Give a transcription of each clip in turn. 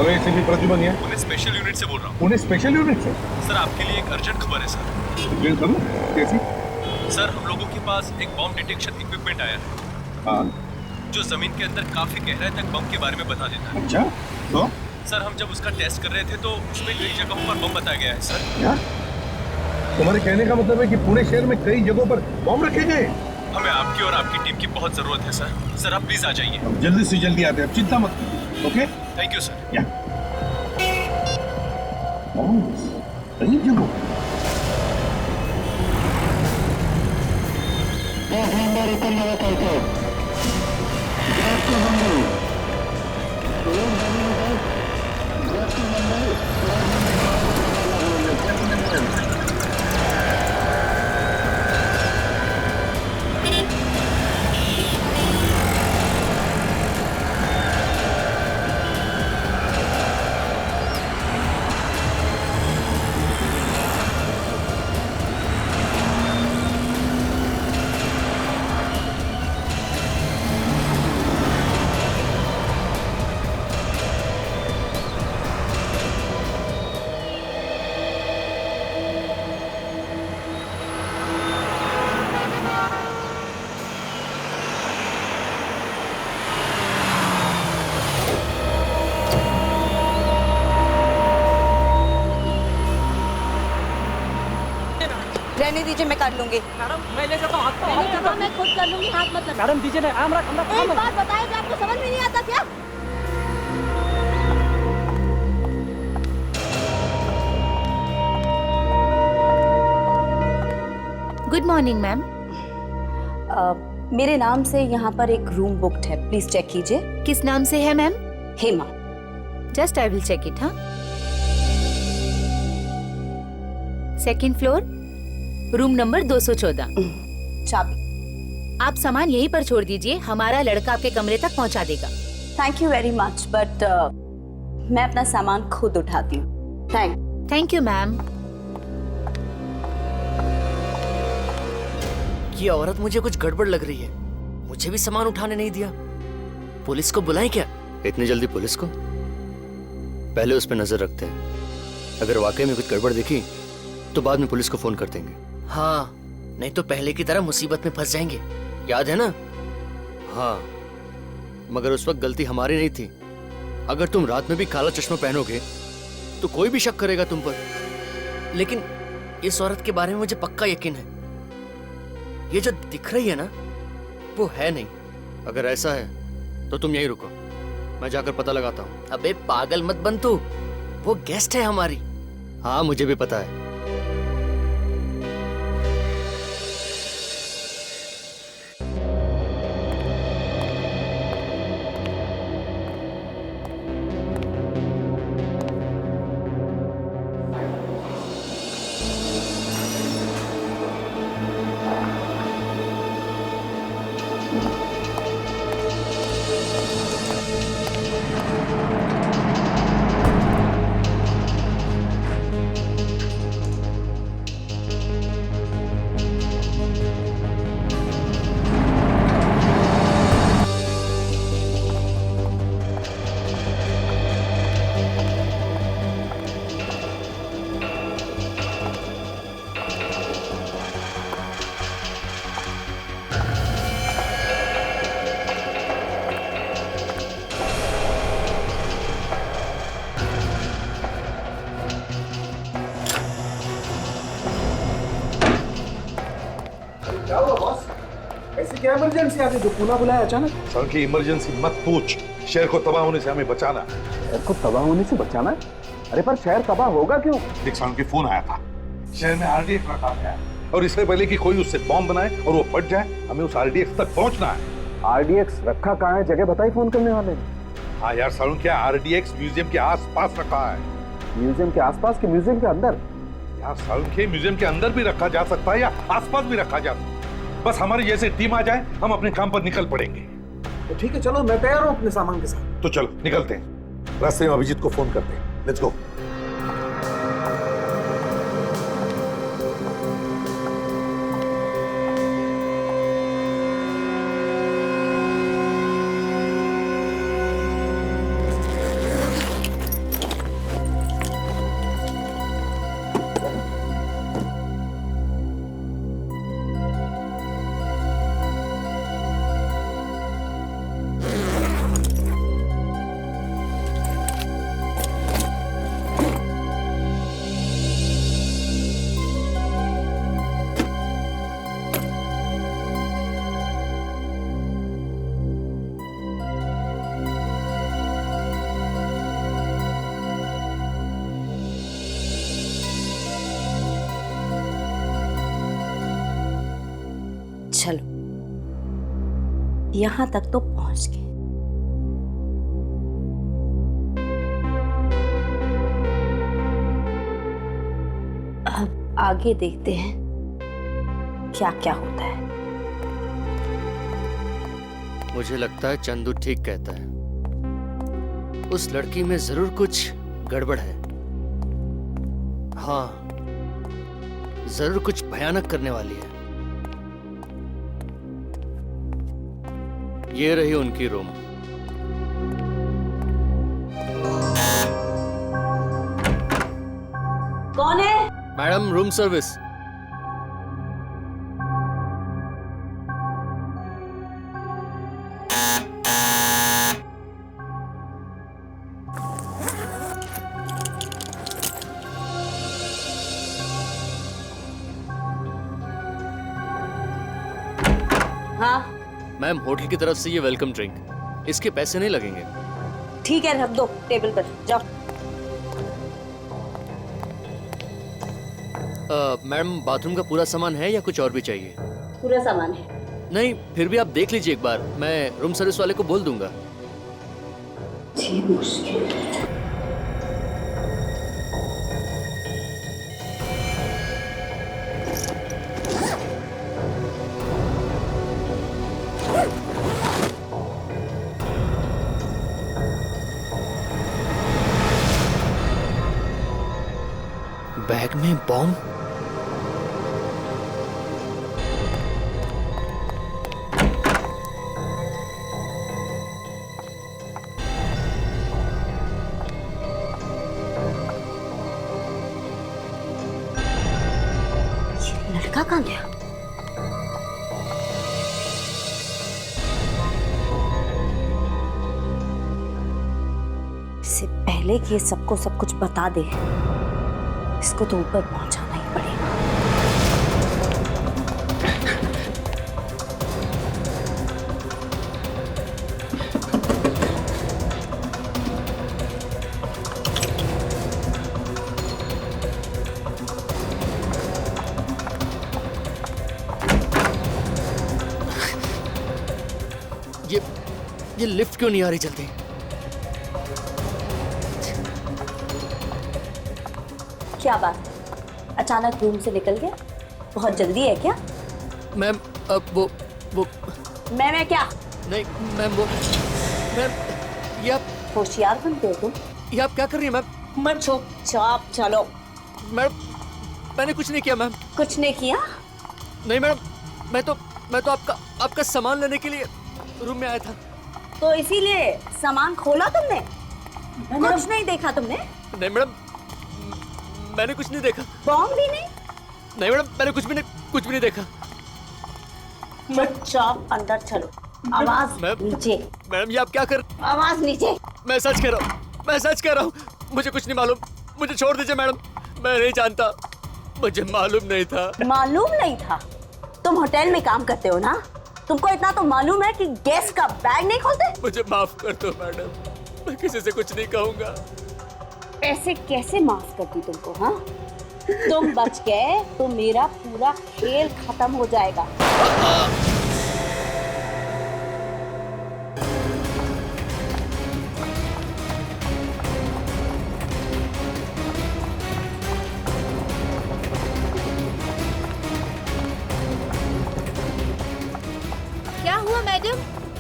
अरे एसीपी प्रद्युमन है। Pune special unit से बोल रहा हूँ। पुणे स्पेशल यूनिट से? सर आपके लिए एक अर्जेंट खबर है सर। कैसी? सर हम लोगों के पास एक बॉम्ब डिटेक्शन इक्विपमेंट आया है। हाँ। जो जमीन के अंदर काफी गहराई तक बम के बारे में बता देता है। अच्छा तो? सर हम जब उसका टेस्ट कर रहे थे तो उसमें कई जगहों पर बम बताया गया है सर। क्या? तुम्हारे कहने का मतलब है कि पुणे शहर में कई जगहों पर बम रखे गए? हमें आपकी और आपकी टीम की बहुत जरूरत है सर। सर आप प्लीज आ जाइए। अब जल्दी से जल्दी आते हैं, अब चिंता मत कीजिए। ओके? Thank you sir. या। कई जगहों रहने दीजिए, मैं कर लूंगी। मैडम मैं ले जाता हूँ, हाथ हाँ, मैं खुद कर लूंगी, हाथ मत लगाओ। मैडम दीजिए ना, एक बात बताए कि आपको समझ में नहीं आता क्या? Good morning ma'am. मेरे नाम से यहाँ पर एक रूम बुक्ड है, प्लीज चेक कीजिए। किस नाम से है ma'am? Hema. Just I will check it. हाँ, सेकंड फ्लोर, रूम नंबर 214। चाबी। आप सामान यहीं पर छोड़ दीजिए, हमारा लड़का आपके कमरे तक पहुंचा देगा। Thank you very much, but मैं अपना सामान खुद उठाती हूँ। Thank you ma'am. ये औरत मुझे कुछ गड़बड़ लग रही है, मुझे भी सामान उठाने नहीं दिया। पुलिस को बुलाएं क्या? इतनी जल्दी पुलिस को? पहले उस पर नजर रखते हैं, अगर वाकई में कुछ गड़बड़ दिखी तो बाद में पुलिस को फोन कर देंगे। हाँ, नहीं तो पहले की तरह मुसीबत में फंस जाएंगे, याद है ना? हाँ, मगर उस वक्त गलती हमारी नहीं थी। अगर तुम रात में भी काला चश्मा पहनोगे तो कोई भी शक करेगा तुम पर। लेकिन इस औरत के बारे में मुझे पक्का यकीन है, ये जो दिख रही है ना, वो है नहीं। अगर ऐसा है तो तुम यहीं रुको, मैं जाकर पता लगाता हूँ। अबे पागल मत बन तू, वो गेस्ट है हमारी। हाँ मुझे भी पता है। क्या हुआ बॉस? ऐसी क्या इमरजेंसी आ गई जो पुनः बुलाया अचानक? सर की इमरजेंसी मत पूछ, शहर को तबाह होने से हमें बचाना है। शहर को तबाह होने से बचाना है? अरे पर शहर तबाह होगा क्यों? एक साल की फोन आया था, शहर में आरडीएक्स रखा गया है और इससे पहले कि कोई उससे बॉम्ब बनाए और वो फट जाए, हमें उस आरडीएक्स तक पहुंचना है। आरडीएक्स रखा कहाँ है? जगह बताई फोन करने वाले ने। हाँ यार सारुण, क्या आरडीएक्स म्यूजियम के आस-पास रखा है। म्यूजियम के आसपास के म्यूजियम के अंदर? यार सारुण, के म्यूजियम के अंदर भी रखा जा सकता है या आसपास भी रखा जा सकता है। बस हमारी जैसे टीम आ जाए, हम अपने काम पर निकल पड़ेंगे। तो ठीक है, चलो मैं तैयार हूँ अपने सामान के साथ। तो चलो निकलते हैं, रास्ते में अभिजीत को फोन करते हैं। Let's go. यहाँ तक तो पहुंच गए। अब आगे देखते हैं क्या क्या होता है। मुझे लगता है चंदू ठीक कहता है, उस लड़की में जरूर कुछ गड़बड़ है। हाँ, जरूर कुछ भयानक करने वाली है। ये रही उनकी रूम। कौन है? Madam, room service. हाँ मैम, होटल की तरफ से ये वेलकम ड्रिंक, इसके पैसे नहीं लगेंगे। ठीक है, रख दो टेबल पर, जाओ। मैडम, बाथरूम का पूरा सामान है या कुछ और भी चाहिए? पूरा सामान है। नहीं, फिर भी आप देख लीजिए एक बार, मैं रूम सर्विस वाले को बोल दूंगा। जी मुश्किल। बैग में बॉम्ब? लड़का कहाँ गया? इससे पहले कि ये सबको सब कुछ बता दे, इसको तो ऊपर पहुंचाना ही पड़ेगा। ये लिफ्ट क्यों नहीं आ रही जल्दी? क्या बात, अचानक रूम से निकल गया? बहुत जल्दी है क्या? मैम, अब वो मैं क्या? नहीं मैम, मैम, ये आप होशियार बनते हो तुम। ये आप क्या कर रही हैं मैम? मत चुपचाप चलो। मैडम, मैंने कुछ नहीं किया मैम। कुछ नहीं किया? नहीं मैडम, मैं तो आपका सामान लेने के लिए रूम में आया था। तो इसीलिए सामान खोला तुमने? कुछ नहीं देखा तुमने? नहीं मैडम, मैंने कुछ नहीं देखा। बॉम्ब भी नहीं? नहीं मैडम, मैंने कुछ भी नहीं देखा। चुपचाप अंदर चलो। आवाज नीचे। मैडम, ये आप क्या कर? आवाज नीचे। मैं सच कह रहा हूँ, मुझे कुछ नहीं मालूम, मुझे छोड़ दीजिए मैडम, मैं नहीं जानता, मुझे मालूम नहीं था। मालूम नहीं था? तुम होटल में काम करते हो ना, तुमको इतना तो मालूम है कि गेस्ट का बैग नहीं खोलते? मुझे माफ कर दो मैडम, मैं किसी से कुछ नहीं कहूँगा। ऐसे कैसे माफ करती तुमको? हाँ, तुम बच गए तो मेरा पूरा खेल खत्म हो जाएगा। क्या हुआ मैडम?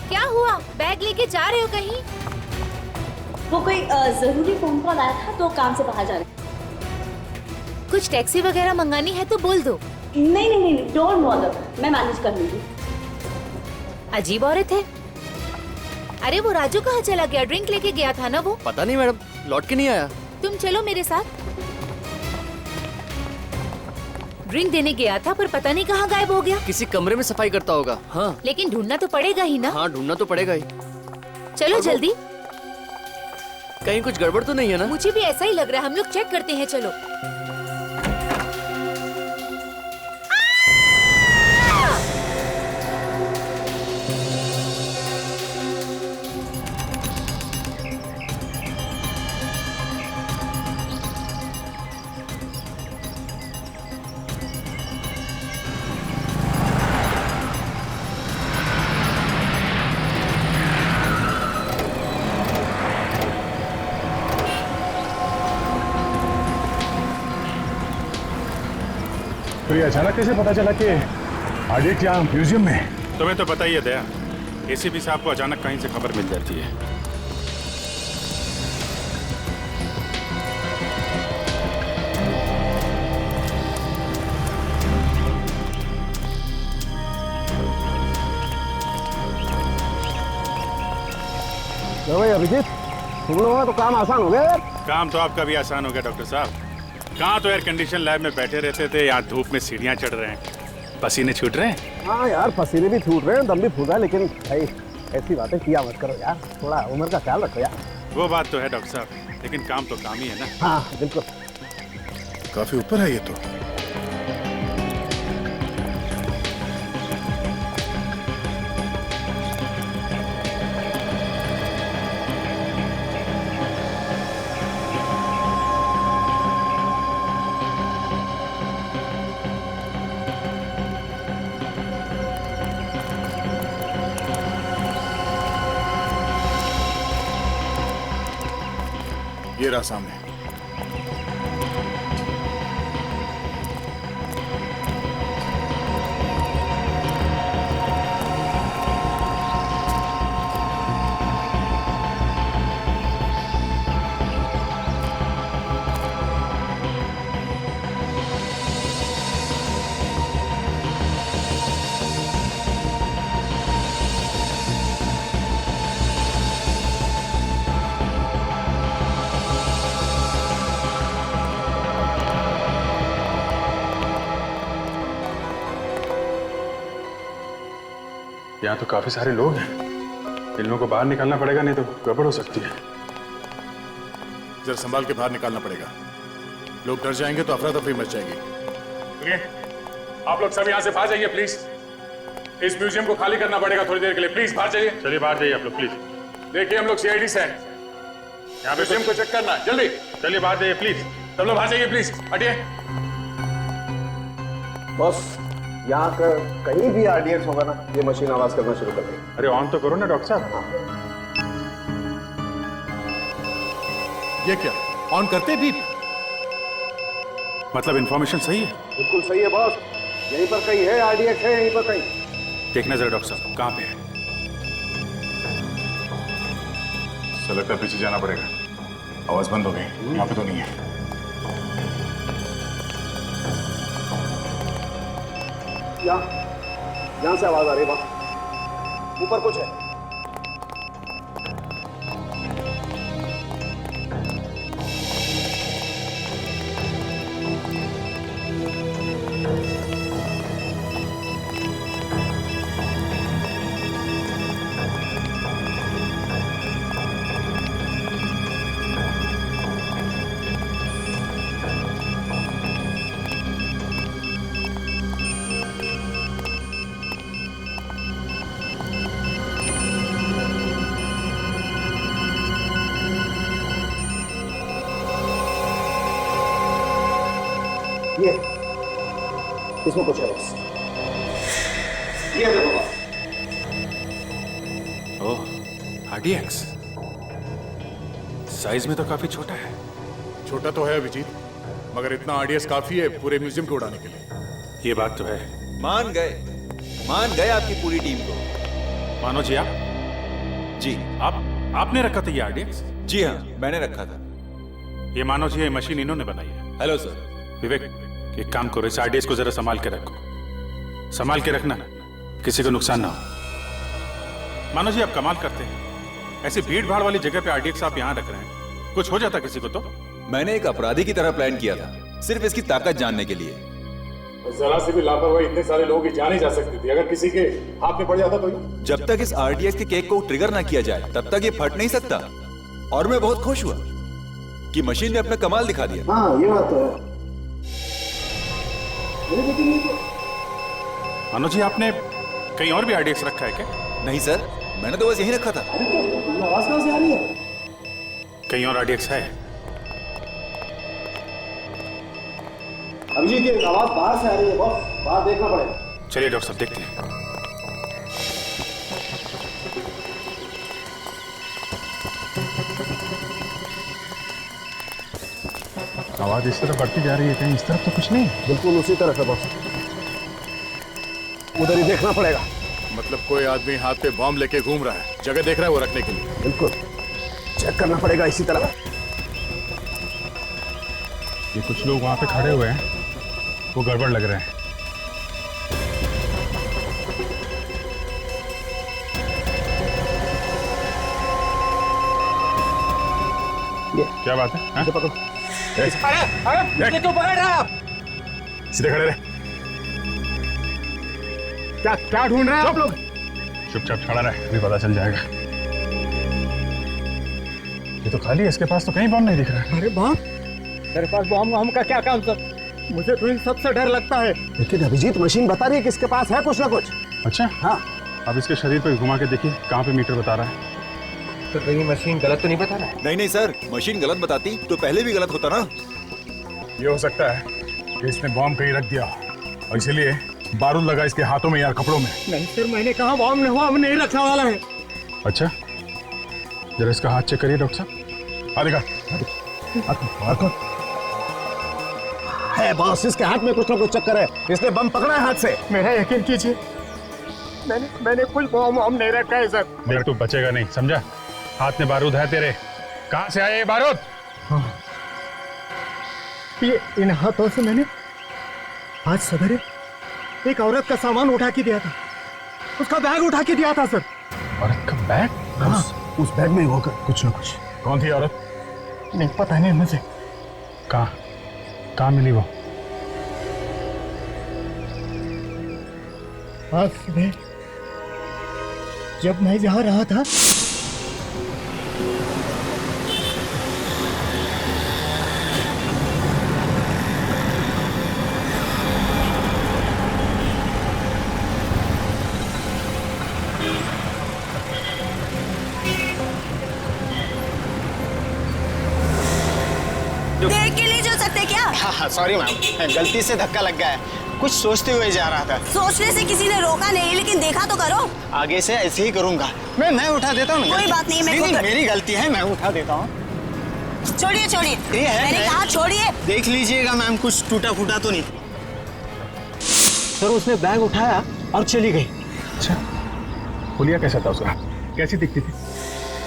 क्या हुआ? बैग लेके जा रहे हो कहीं? वो कोई जरूरी फोन कॉल आया था तो काम से बाहर जा रहे। कुछ टैक्सी वगैरह मंगानी है तो बोल दो। नहीं, डोंट बॉदर, मैं मैनेज कर लूंगी। अजीब औरत है। अरे वो राजू कहाँ चला गया? ड्रिंक लेके गया था ना वो? पता नहीं मैडम, लौट के नहीं आया। तुम चलो मेरे साथ। ड्रिंक देने गया था पर पता नहीं कहाँ गायब हो गया। किसी कमरे में सफाई करता होगा। हाँ, लेकिन ढूंढना तो पड़ेगा ही ना। हाँ, ढूंढना तो पड़ेगा ही। चलो जल्दी। कहीं कुछ गड़बड़ तो नहीं है ना? मुझे भी ऐसा ही लग रहा है, हम लोग चेक करते हैं। चलो। तो ये अचानक कैसे पता चला कि आडिट यहाँ म्यूजियम में? तुम्हें तो पता ही है दया, एसीपी साहब को अचानक कहीं से खबर मिल जाती है। तो भाई अभिजीत, तुम लोगों का तो काम आसान हो गया यार। काम तो आपका भी आसान हो गया डॉक्टर साहब। कहाँ तो एयर कंडीशन लैब में बैठे रहते थे, यहाँ धूप में सीढ़ियाँ चढ़ रहे हैं, पसीने छूट रहे हैं। हाँ यार, पसीने भी छूट रहे हैं, दम भी फूटा है, लेकिन भाई ऐसी बातें किया मत करो यार, थोड़ा उम्र का ख्याल रखो यार। वो बात तो है डॉक्टर साहब, लेकिन काम तो काम ही है ना। हाँ बिल्कुल। काफी ऊपर है ये तो। ये रहा सामने। यहाँ तो काफी सारे लोग हैं, इन लोगों को बाहर निकालना पड़ेगा, नहीं तो गड़बड़ हो सकती है। जरा संभाल के बाहर निकालना पड़ेगा, लोग डर जाएंगे तो अफरा तफरी मच जाएगी। सुनिए, आप लोग सब यहाँ से बाहर जाइए प्लीज। इस म्यूजियम को खाली करना पड़ेगा थोड़ी देर के लिए, प्लीज बाहर जाइए। चलिए बाहर जाइए आप लोग प्लीज। देखिए हम लोग सीआईडी से हैं, यहाँ पे म्यूजियम को चेक करना है, जल्दी चलिए बाहर जाइए प्लीज। सब लोग बाहर जाइए प्लीज, हटिए। बॉस, यहाँ का कहीं भी आरडीएक्स होगा ना, ये मशीन आवाज करना शुरू कर देगी। अरे ऑन तो करो ना डॉक्टर साहब। ये क्या ऑन करते भी? मतलब इंफॉर्मेशन सही है? बिल्कुल सही है बॉस, यहीं पर कहीं है आरडीएक्स, है यहीं पर कहीं। देखना जरा डॉक्टर साहब कहाँ पे है। तो लगता है पीछे जाना पड़ेगा, आवाज बंद हो गई, यहाँ पे तो नहीं है। यहाँ से आवाज आ रही है बॉस, ऊपर कुछ है। ये इसमें कुछ है बस, ये देखो बस। ओह आरडीएक्स, साइज में तो काफी छोटा है। छोटा तो है अभिजीत, मगर इतना आरडीएक्स काफी है पूरे म्यूजियम को उड़ाने के लिए। ये बात तो है। मान गए आपकी पूरी टीम को। मानो जी आप? जी आपने रखा था ये आरडीएक्स? जी हाँ, मैंने रखा था। ये मानो जी, ये मशीन इन्होंने बनाई है। Hello sir. विवेक, एक काम करो, इस आरडीएक्स को जरा संभाल के रखो, संभाल के रखना, किसी को नुकसान ना हो। मानो जी आप कमाल करते हैं, ऐसी भीड़ भाड़ वाली जगह पे आरडीएक्स आप यहाँ रख रहे हैं, कुछ हो जाता किसी को तो? मैंने एक अपराधी की तरह प्लान किया था, सिर्फ इसकी ताकत जानने के लिए। जरा से भी लापरवाही इतने सारे लोगों की जान ही जा सकती थी, अगर किसी के हाथ में पड़ जाता तो। जब तक इस आरडीएक्स के केक को ट्रिगर ना किया जाए तब तक ये फट नहीं सकता। और मैं बहुत खुश हुआ कि मशीन ने अपना कमाल दिखा दिया। हाँ ये बात तो है। मानो जी आपने कहीं और भी आरडीएक्स रखा है क्या? नहीं सर, मैंने तो बस यहीं रखा था। आवाज कहाँ से आ रही है? कहीं और आरडीएक्स है? अभिजीत, ये आवाज बाहर से आ रही है बॉस, बाहर देखना पड़ेगा। चलिए डॉक्टर साहब देखते हैं। आवाज इस तरफ बढ़ती जा रही है, कहीं इस तरफ तो कुछ नहीं? बिल्कुल उसी तरह से बॉस, उधर ही देखना पड़ेगा। मतलब कोई आदमी हाथ पे बॉम्ब लेके घूम रहा है, जगह देख रहा है वो रखने के लिए। बिल्कुल चेक करना पड़ेगा इसी तरह। ये कुछ लोग वहां पे खड़े हुए हैं, वो गड़बड़ लग रहे हैं। क्या बात है? हाँ? पकड़ो। अरे क्यों पकड़ रहे हैं आप? सीधे खड़े रहे। क्या क्या ढूंढ रहे हैं आप लोग? चुपचाप खड़ा रहे, अभी पता चल जाएगा। ये तो खाली है, इसके पास तो कहीं बम नहीं दिख रहा है। अरे बॉम्ब? तेरे पास बॉम्ब का क्या काम सर? मुझे तो इन सबसे डर लगता है। लेकिन अभिजीत मशीन बता रही है कि इसके पास है कुछ ना कुछ। अच्छा, हाँ। अब इसके शरीर पे घुमा के देखिए कहाँ पे मीटर बता रहा है। तो कहीं मशीन गलत तो नहीं बता रहा है? नहीं नहीं सर, मशीन गलत बताती तो पहले भी गलत होता ना। ये हो सकता है कि इसने बॉम्ब कहीं रख दिया और इसीलिए बारूद लगा इसके हाथों में या कपड़ों में। नहीं सर, मैंने कहा बॉम्ब नहीं रखने वाला है। अच्छा, जरा इसका हाथ चेक करिए डॉक्टर साहब। आ देखा है बॉस, इसके हाथ में कुछ ना कुछ चक्कर है, इसने बम पकड़ा है हाथ से। मेरा यकीन कीजिए, मैंने कुछ बम नहीं रखा है सर। देख तू बचेगा नहीं, समझा? हाथ में बारूद है तेरे। कहाँ से आया ये बारूद? ये इन हाथों से मैंने आज सवेरे एक औरत का सामान उठा के दिया था, उसका बैग उठा के दिया था सर। औरत का बैग? हाँ, उस बैग में होगा कुछ ना कुछ। कौन थी औरत? नहीं पता नहीं मुझे। कहाँ मिली वो? आज सुबह जब मैं जा रहा था, देख के नहीं चल सकते क्या? हाँ सॉरी मैम, गलती से धक्का लग गया है, कुछ सोचते हुए जा रहा था। सोचने से किसी ने रोका नहीं, लेकिन देखा तो करो। आगे से ऐसे ही करूंगा। मैं उठा देता हूँ। कोई बात नहीं, मैं मेरी गलती है, मैं उठा देता हूँ। छोड़िए छोड़िए, मैंने कहा छोड़िए। देख लीजिएगा मैम, कुछ टूटा फूटा तो नहीं। सर उसने बैग उठाया और चली गई। अच्छा, हुलिया कैसा था उसका? कैसी दिखती थी?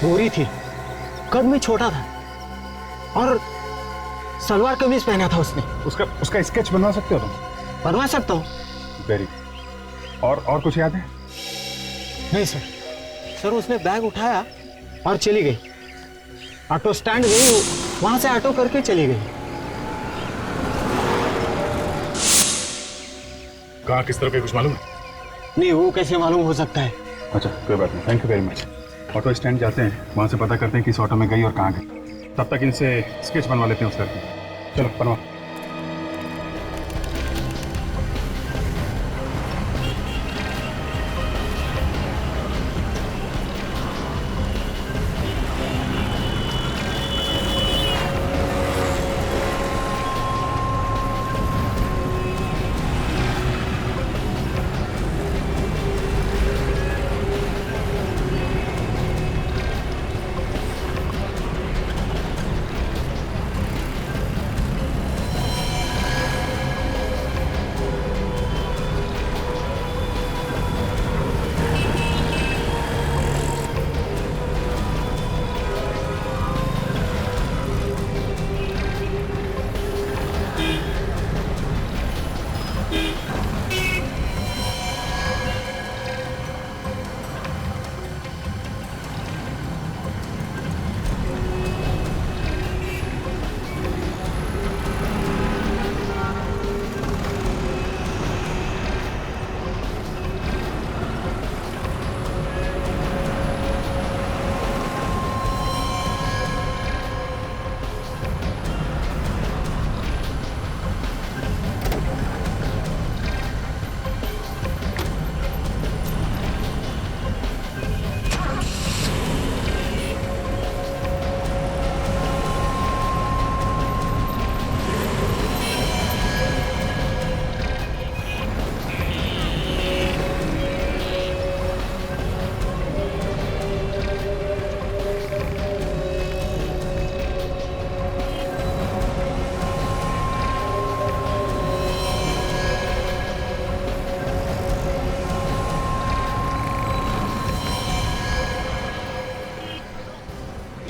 गोरी थी, कद में छोटा था और सलवार कमीज पहना था उसने। उसका स्केच बनवा सकते हो तुम? बनवा सकता हूँ। वेरी। और कुछ याद है? नहीं सर। सर उसने बैग उठाया और चली गई, ऑटो स्टैंड गई, वहां से ऑटो करके चली गई। कहाँ किस तरह का कुछ मालूम है? नहीं, वो कैसे मालूम हो सकता है? अच्छा कोई बात नहीं, thank you very much. Auto stand जाते हैं, वहाँ से पता करते हैं किस ऑटो में गई और कहाँ गई। तब तक इनसे स्केच बनवा लेते हैं उस लड़की। चलो बनवा।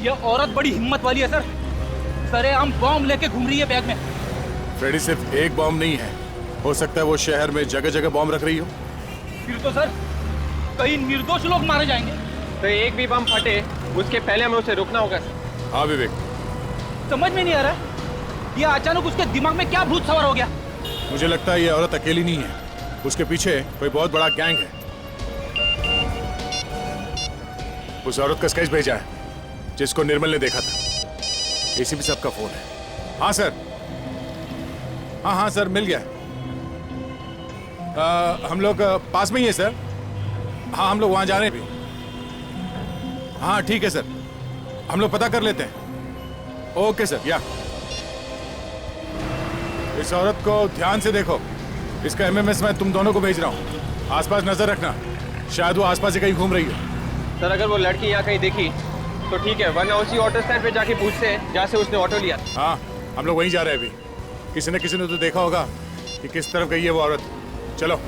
ये औरत बड़ी हिम्मत वाली है सर। सरेआम बॉम्ब लेके घूम रही है बैग में। फ्रेडी, सिर्फ एक बॉम्ब नहीं है, हो सकता है वो शहर में जगह जगह बॉम्ब रख रही हो। फिर तो सर कई निर्दोष लोग मारे जाएंगे। तो एक भी बम फटे उसके पहले हमें उसे रोकना होगा सर। हाँ विवेक, समझ में नहीं आ रहा ये अचानक उसके दिमाग में क्या भूत सवार हो गया। मुझे लगता है ये औरत अकेली नहीं है, उसके पीछे कोई बहुत बड़ा गैंग है। उस औरत का स्केच भेजा है जिसको निर्मल ने देखा था। एसीपी साहब का फोन है। हाँ सर, हाँ सर, मिल गया। हम लोग पास में ही है सर। हाँ, हम लोग वहां जा रहे हैं भी। हाँ ठीक है सर, हम लोग पता कर लेते हैं। Okay sir. या इस औरत को ध्यान से देखो, इसका एमएमएस मैं तुम दोनों को भेज रहा हूँ। आसपास नजर रखना, शायद वो आसपास ही कहीं घूम रही है। सर अगर वो लड़की यहाँ कहीं देखी तो ठीक है, वरना उसी ऑटो स्टैंड पे जाके पूछते हैं जहाँ से उसने ऑटो लिया। हाँ, हम लोग वहीं जा रहे हैं अभी। किसी ने तो देखा होगा कि किस तरफ गई है वो औरत। चलो।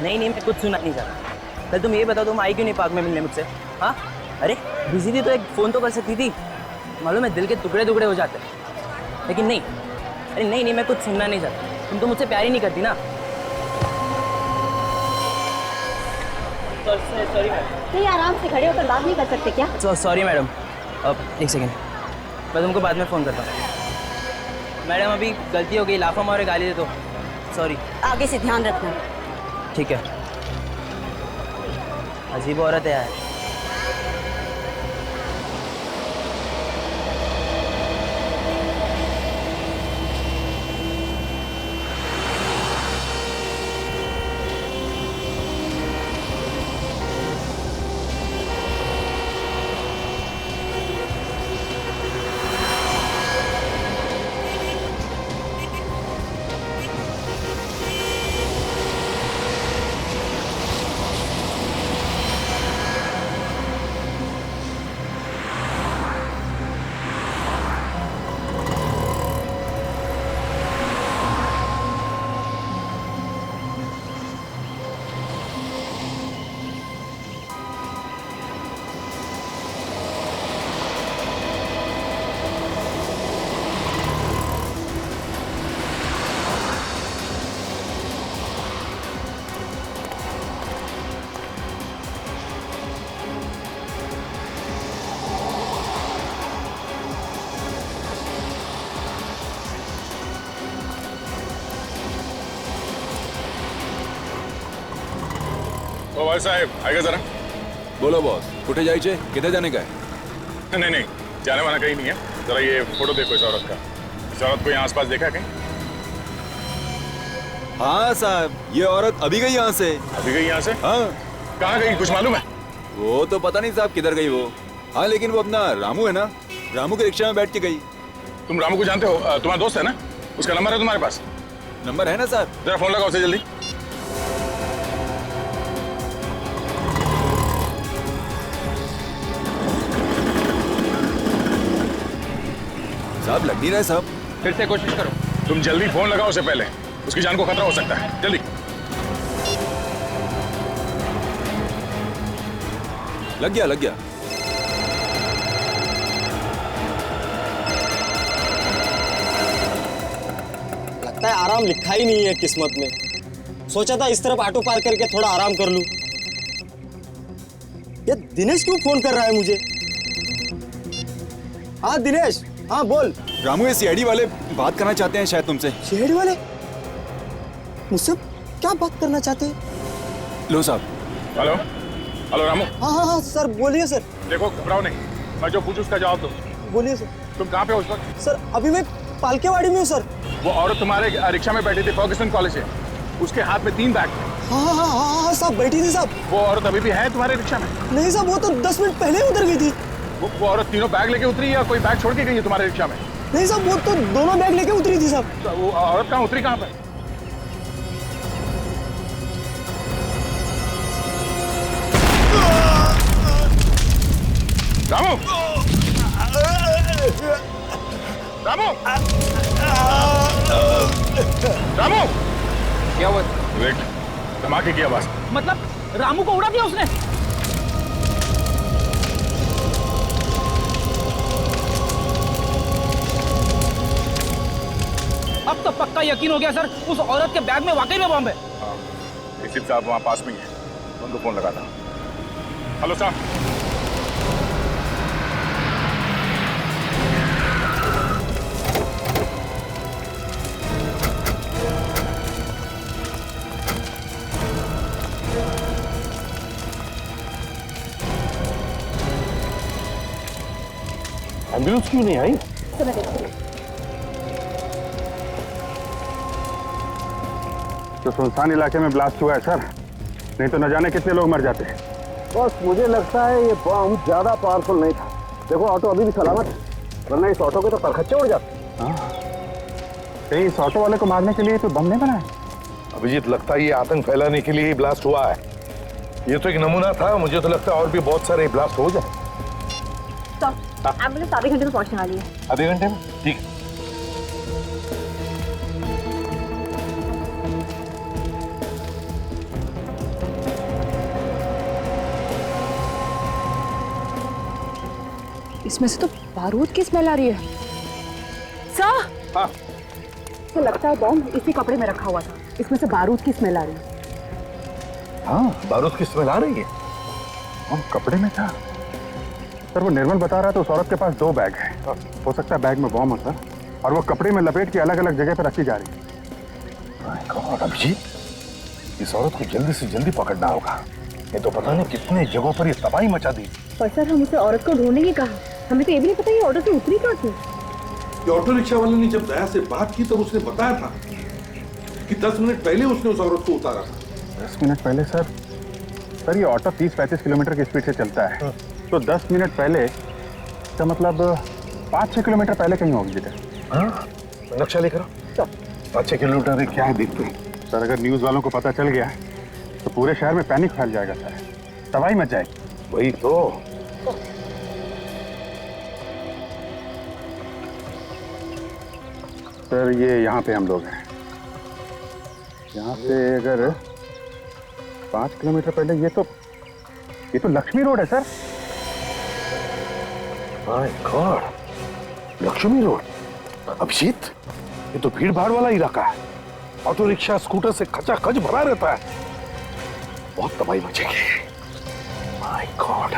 नहीं, मैं कुछ सुना नहीं चाहता। पहले तुम ये बताओ, तुम आई क्यों नहीं पार्क में मिलने मुझसे? हाँ, अरे बिजी थी तो एक फ़ोन तो कर सकती थी। मालूम है दिल के टुकड़े टुकड़े हो जाते हैं, लेकिन नहीं। अरे नहीं, मैं कुछ सुनना नहीं चाहता। तुम तो मुझसे प्यार ही नहीं करती ना। Sorry madam. नहीं, आराम से खड़े होकर बात नहीं कर सकते क्या? Sorry madam. अब एक सेकेंड, मैं तुमको बाद में फ़ोन करता हूँ। मैडम अभी गलती हो गई, लाफा मारे गाली दे दो। सॉरी। आगे से ध्यान रखना। ठीक है। अजीब औरत है यार। ओ भाई साहब, आएगा जरा। बोलो बॉस, कुठे जायचे? किधर जाने का है? नहीं, जाने वाला कहीं नहीं है। जरा ये फोटो देखो इस औरत का। इस औरत को यहाँ आसपास देखा कहीं? हाँ साहब, ये औरत अभी गई यहाँ से। अभी गई यहाँ से? हाँ। कहाँ गई, कुछ मालूम है? वो तो पता नहीं साहब किधर गई वो। हाँ, लेकिन वो अपना रामू है ना, रामू के रिक्शा में बैठ के गई। तुम रामू को जानते हो? तुम्हारा दोस्त है ना? उसका नंबर है तुम्हारे पास? नंबर है ना साहब। जरा फोन लगाओ उसे जल्दी। साहब लग नहीं रहा है साहब। फिर से कोशिश करो। तुम जल्दी फोन लगाओ उसे, पहले उसकी जान को खतरा हो सकता है। जल्दी। लग गया। लगता है आराम लिखा ही नहीं है किस्मत में। सोचा था इस तरफ ऑटो पार्क करके थोड़ा आराम कर लूं। ये दिनेश क्यों फोन कर रहा है मुझे? हाँ दिनेश, हाँ बोल। रामू, ये सीआईडी वाले बात करना चाहते हैं शायद तुमसे। सीआईडी वाले मुझसे क्या बात करना चाहते हैं? लो साहब। हेलो रामू। हाँ सर, बोलिए सर। देखो, घबराओ नहीं, मैं जो पूछूं उसका जवाब दो। बोलिए सर। तुम कहाँ पे हो उस वक्त? सर अभी मैं पालकेवाड़ी में हूँ सर। वो औरत तुम्हारे रिक्शा में बैठी थी फर्ग्यूसन कॉलेज से, उसके हाथ में 3 बैग थे। हाँ साहब, बैठी थी साहब। वो औरत अभी भी है तुम्हारे रिक्शा में? नहीं साहब, वो तो 10 मिनट पहले उतर गई थी। वो औरत तीनों बैग लेके उतरी या कोई बैग छोड़ के गई है तुम्हारे रिक्शा में? नहीं साहब, वो तो दोनों बैग लेके उतरी थी साहब। तो वो औरत कहाँ उतरी, कहाँ पे? रामू! रामू! रामू! क्या हुआ? विवेक, धमाके किया बस। मतलब रामू को उड़ा दिया उसने? अब तो पक्का यकीन हो गया सर, उस औरत के बैग में वाकई में बम है। एसीपी साहब वहाँ पास में ही है, उनको फोन लगा था। हेलो साहब। एम्बुलेंस क्यों नहीं आई? तो सुनसान इलाके में ब्लास्ट हुआ है सर, नहीं तो न जाने कितने लोग मर जाते। बस मुझे लगता है ये बम ज्यादा पावरफुल नहीं था। देखो ऑटो अभी भी सलामत है, वरना इस ऑटो के तो परखच्चे उड़ जाते। कहीं इस ऑटो वाले को मारने के लिए तो बम नहीं बनाया? अभिजीत, लगता है ये आतंक फैलाने के लिए ही ब्लास्ट हुआ है। ये तो एक नमूना था, मुझे तो लगता है और भी बहुत सारे ब्लास्ट हो जाए। एम्बुलेंस आधे घंटे में पहुंचने वाली है। आधे घंटे में? ठीक है। इसमें से तो बारूद की स्मेल आ रही है। सर, हाँ। तो लगता है बम इसी कपड़े में रखा हुआ था, इसमें से बारूद की स्मेल आ रही है। हाँ, बारूद की स्मेल आ रही है। बम कपड़े में था सर। वो निर्मल बता रहा था उस औरत के पास 2 बैग है, हो सकता है बैग में बम हो सर, और वो कपड़े में लपेट के अलग अलग जगह पर रखी जा रही है। अभिजीत, इस औरत को जल्दी से जल्दी पकड़ना होगा, ये तो पता नहीं कितने जगहों पर ये तबाही मचा दी। पर सर, हम उसे औरत को ढूंढने की कहा, हमें तो ये भी नहीं पता ये ऑटो से उतरी कहाँ थी। ये ऑटो रिक्शा वाले ने जब दया से बात की तब उसने बताया था कि 10 मिनट पहले उसने उस औरत को उतारा था। 10 मिनट पहले सर? सर ये ऑटो 30-35 किलोमीटर की स्पीड से चलता है, तो 10 मिनट पहले का मतलब 5-6 किलोमीटर पहले कहीं होगी जगह। हाँ, नक्शा लेकर 5-6 किलोमीटर क्या है देखते हैं। सर अगर न्यूज वालों को पता चल गया तो पूरे शहर में पैनिक फैल जाएगा सर, तबाही मच जाएगी। वही तो। सर ये यहाँ पे हम लोग हैं, यहाँ से अगर 5 किलोमीटर पहले ये तो लक्ष्मी रोड है sir. My God, Laxmi road. Abhijit, ये तो भीड़ भाड़ वाला इलाका है, ऑटो रिक्शा स्कूटर से खचाखच भरा रहता है, बहुत तबाही मचेगी। My God.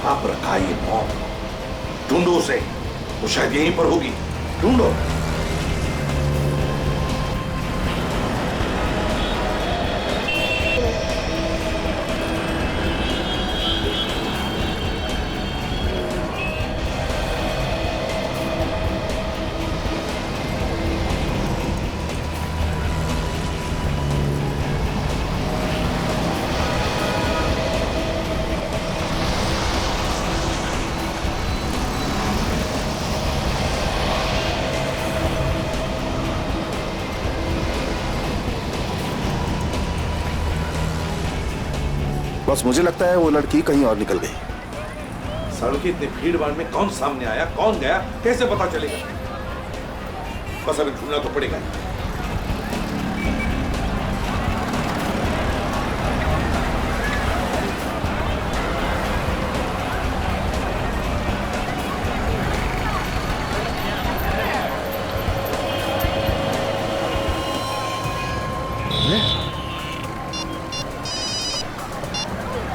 आप रखा ये बॉम्ब, ढूंढो उसे, वो शायद यहीं पर होगी, ढूंढो। बस मुझे लगता है वो लड़की कहीं और निकल गई। सड़क की इतनी भीड़ भाड़ में कौन सामने आया, कौन गया, कैसे पता चलेगा? बस अभी ढूंढना तो पड़ेगा।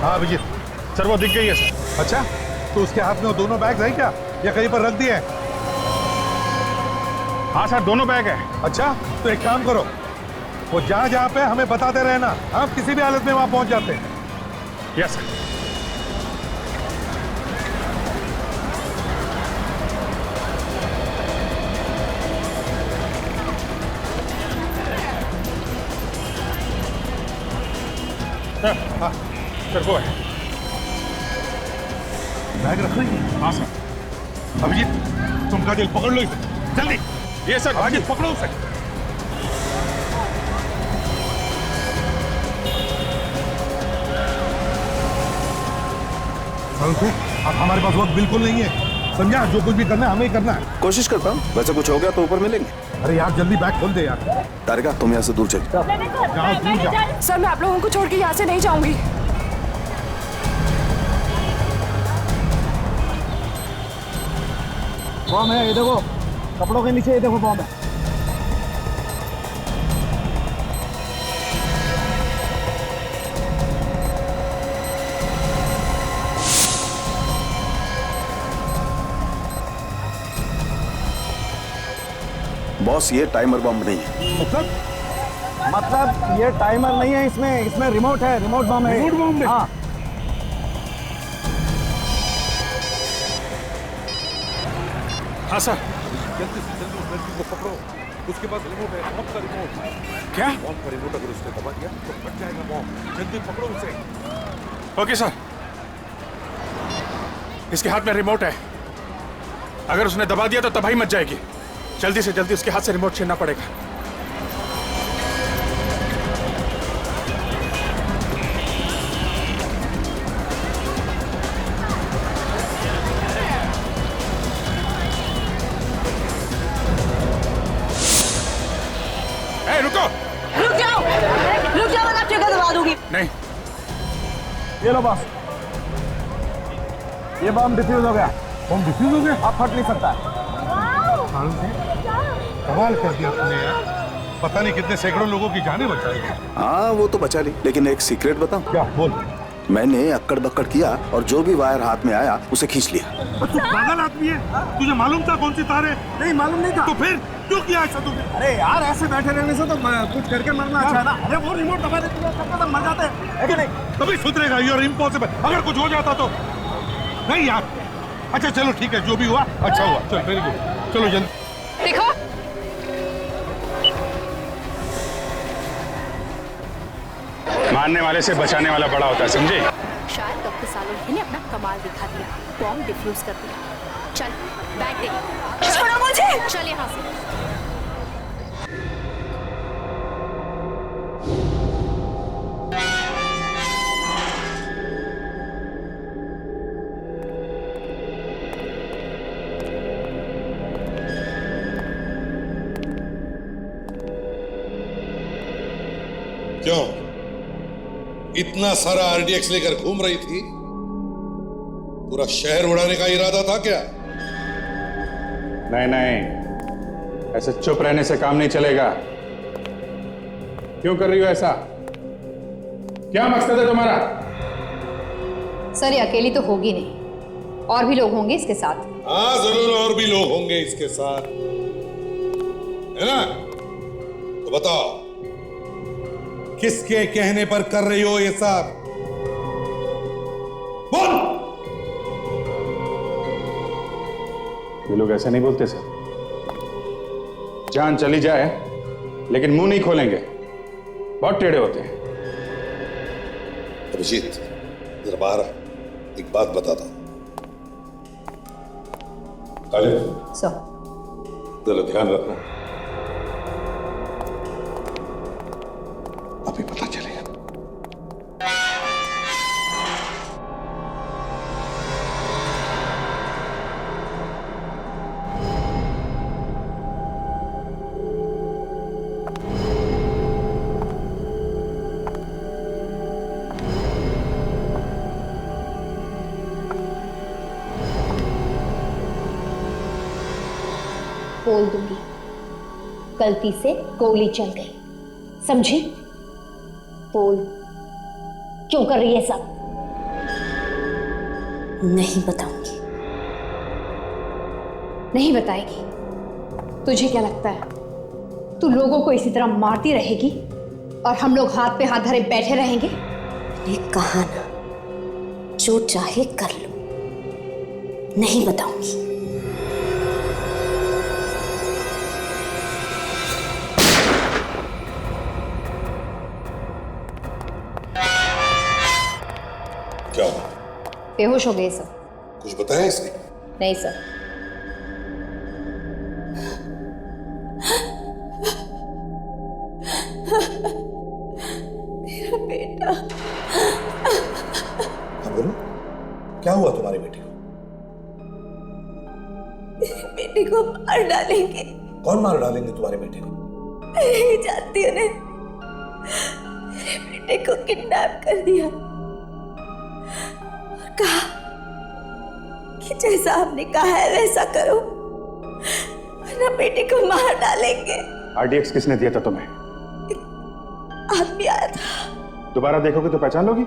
हाँ अभिजीत, सर वो दिख गई है सर। अच्छा, तो उसके हाथ में वो दोनों बैग है क्या, या कहीं पर रख दिए हैं? हाँ सर, दोनों बैग है। अच्छा, तो एक काम करो, वो जहाँ जहाँ पे हमें बताते रहना, हम किसी भी हालत में वहां पहुंच जाते हैं। Yes sir. सर वो है। बैग रख रही है? हाँ सर। अभिजीत तुम काजल पकड़ लो इसे जल्दी। ये सर अभिजीत पकड़ो उसे। अब हमारे पास वक्त बिल्कुल नहीं है, समझा? जो कुछ भी करना है हमें ही करना है। कोशिश करता हूँ, वैसे कुछ हो गया तो ऊपर मिलेंगे। अरे यार जल्दी बैग खोल दे यार। तारिका तुम यहाँ से दूर चल जाओ दूर जाओ। सर मैं आप लोगों को छोड़ के यहाँ से नहीं जाऊंगी। बॉम्ब है, ये देखो कपड़ों के नीचे, ये देखो बॉम्ब है। बॉस ये टाइमर बम नहीं है। मतलब ये टाइमर नहीं है, इसमें रिमोट है, रिमोट बम है। रिमोट बम है? हाँ। हाँ सर। जल्दी से जल्दी उस लड़की को पकड़ो, उसके पास रिमोट है, बॉम्ब का रिमोट। क्या? बॉम्ब का रिमोट अगर उसने दबा दिया तो फट जाएगा बॉम्ब। जल्दी पकड़ो उसे। Okay sir. इसके हाथ में रिमोट है, अगर उसने दबा दिया तो तबाही मच जाएगी। जल्दी से जल्दी उसके हाथ से रिमोट छीनना पड़ेगा। रुको, रुक जाओ वरना ट्रिगर दबा दूंगी। नहीं। ये लो बॉस, ये बम डिफ्यूज हो गया। बम डिफ्यूज हो गया? अब फट नहीं सकता। कमाल कर दिया तुमने यार, पता नहीं कितने सैकड़ों लोगों की जानें बचाई। हाँ वो तो बचा ली, लेकिन एक सीक्रेट बताऊं? क्या? बोल। मैंने अक्कड़ बक्कड़ किया और जो भी वायर हाथ में आया उसे खींच लिया। तू पागल आदमी है, तुझे मालूम था कौन सी तार है? नहीं मालूम नहीं था। तो फिर क्यों किया ऐसा तुमने? अरे यार ऐसे बैठे रहने से तो कुछ करके मरना अच्छा है ना। अरे वो रिमोट दबा देते तो मर जाते हैं, है कि नहीं? कभी सुधरेगा, यू आर इम्पॉसिबल। अगर कुछ हो जाता तो नहीं यार। अच्छा चलो ठीक है, जो भी हुआ अच्छा हुआ। चल वेरी गुड, चलो जल्दी। देखो मारने वाले से बचाने वाला बड़ा होता है, समझे? शायद डॉक्टर सालों ने अपना कमाल दिखा दिया, बॉम्ब डिफ्यूज कर दिया। चल बैग दे। छोड़ो मुझे। चल यहाँ से। क्यों इतना सारा आरडीएक्स लेकर घूम रही थी? पूरा शहर उड़ाने का इरादा था क्या? नहीं नहीं, ऐसे चुप रहने से काम नहीं चलेगा। क्यों कर रही हो ऐसा? क्या मकसद है तुम्हारा? सर ये अकेली तो होगी नहीं, और भी लोग होंगे इसके साथ। हाँ जरूर और भी लोग होंगे इसके साथ, है ना? तो बताओ किसके कहने पर कर रही हो ये सब? बोल। ये लोग ऐसे नहीं बोलते सर। जान चली जाए लेकिन मुंह नहीं खोलेंगे, बहुत टेढ़े होते हैं। अभिजीत जरा बाहर आ, एक बात बताता हूं। सर जरा ध्यान रखना, अभी पता चलेगा। बोल दूंगी, गलती से गोली चल गई, समझी? बोल, क्यों कर रही है सब? नहीं बताऊंगी। नहीं बताएगी? तुझे क्या लगता है तू लोगों को इसी तरह मारती रहेगी और हम लोग हाथ पे हाथ धरे बैठे रहेंगे? ने कहा ना, जो चाहे कर लो, नहीं बताऊंगी। बेहोश हो गए सर। कुछ बताया इसने? नहीं सर। मेरा बेटा। हाँ बोलो, क्या हुआ तुम्हारी बेटी को? मेरी बेटी को मार डालेंगे। कौन मार डालेंगे तुम्हारी बेटी को? मैं नहीं जानती उन्हें। मेरे बेटे को किडनैप कर दिया और कहा कि जैसा आपने कहा है वैसा करो वरना बेटे को मार डालेंगे। आरडीएक्स किसने दिया था तुम्हें? आदमी आया था। दोबारा देखोगे तो पहचान लोगी?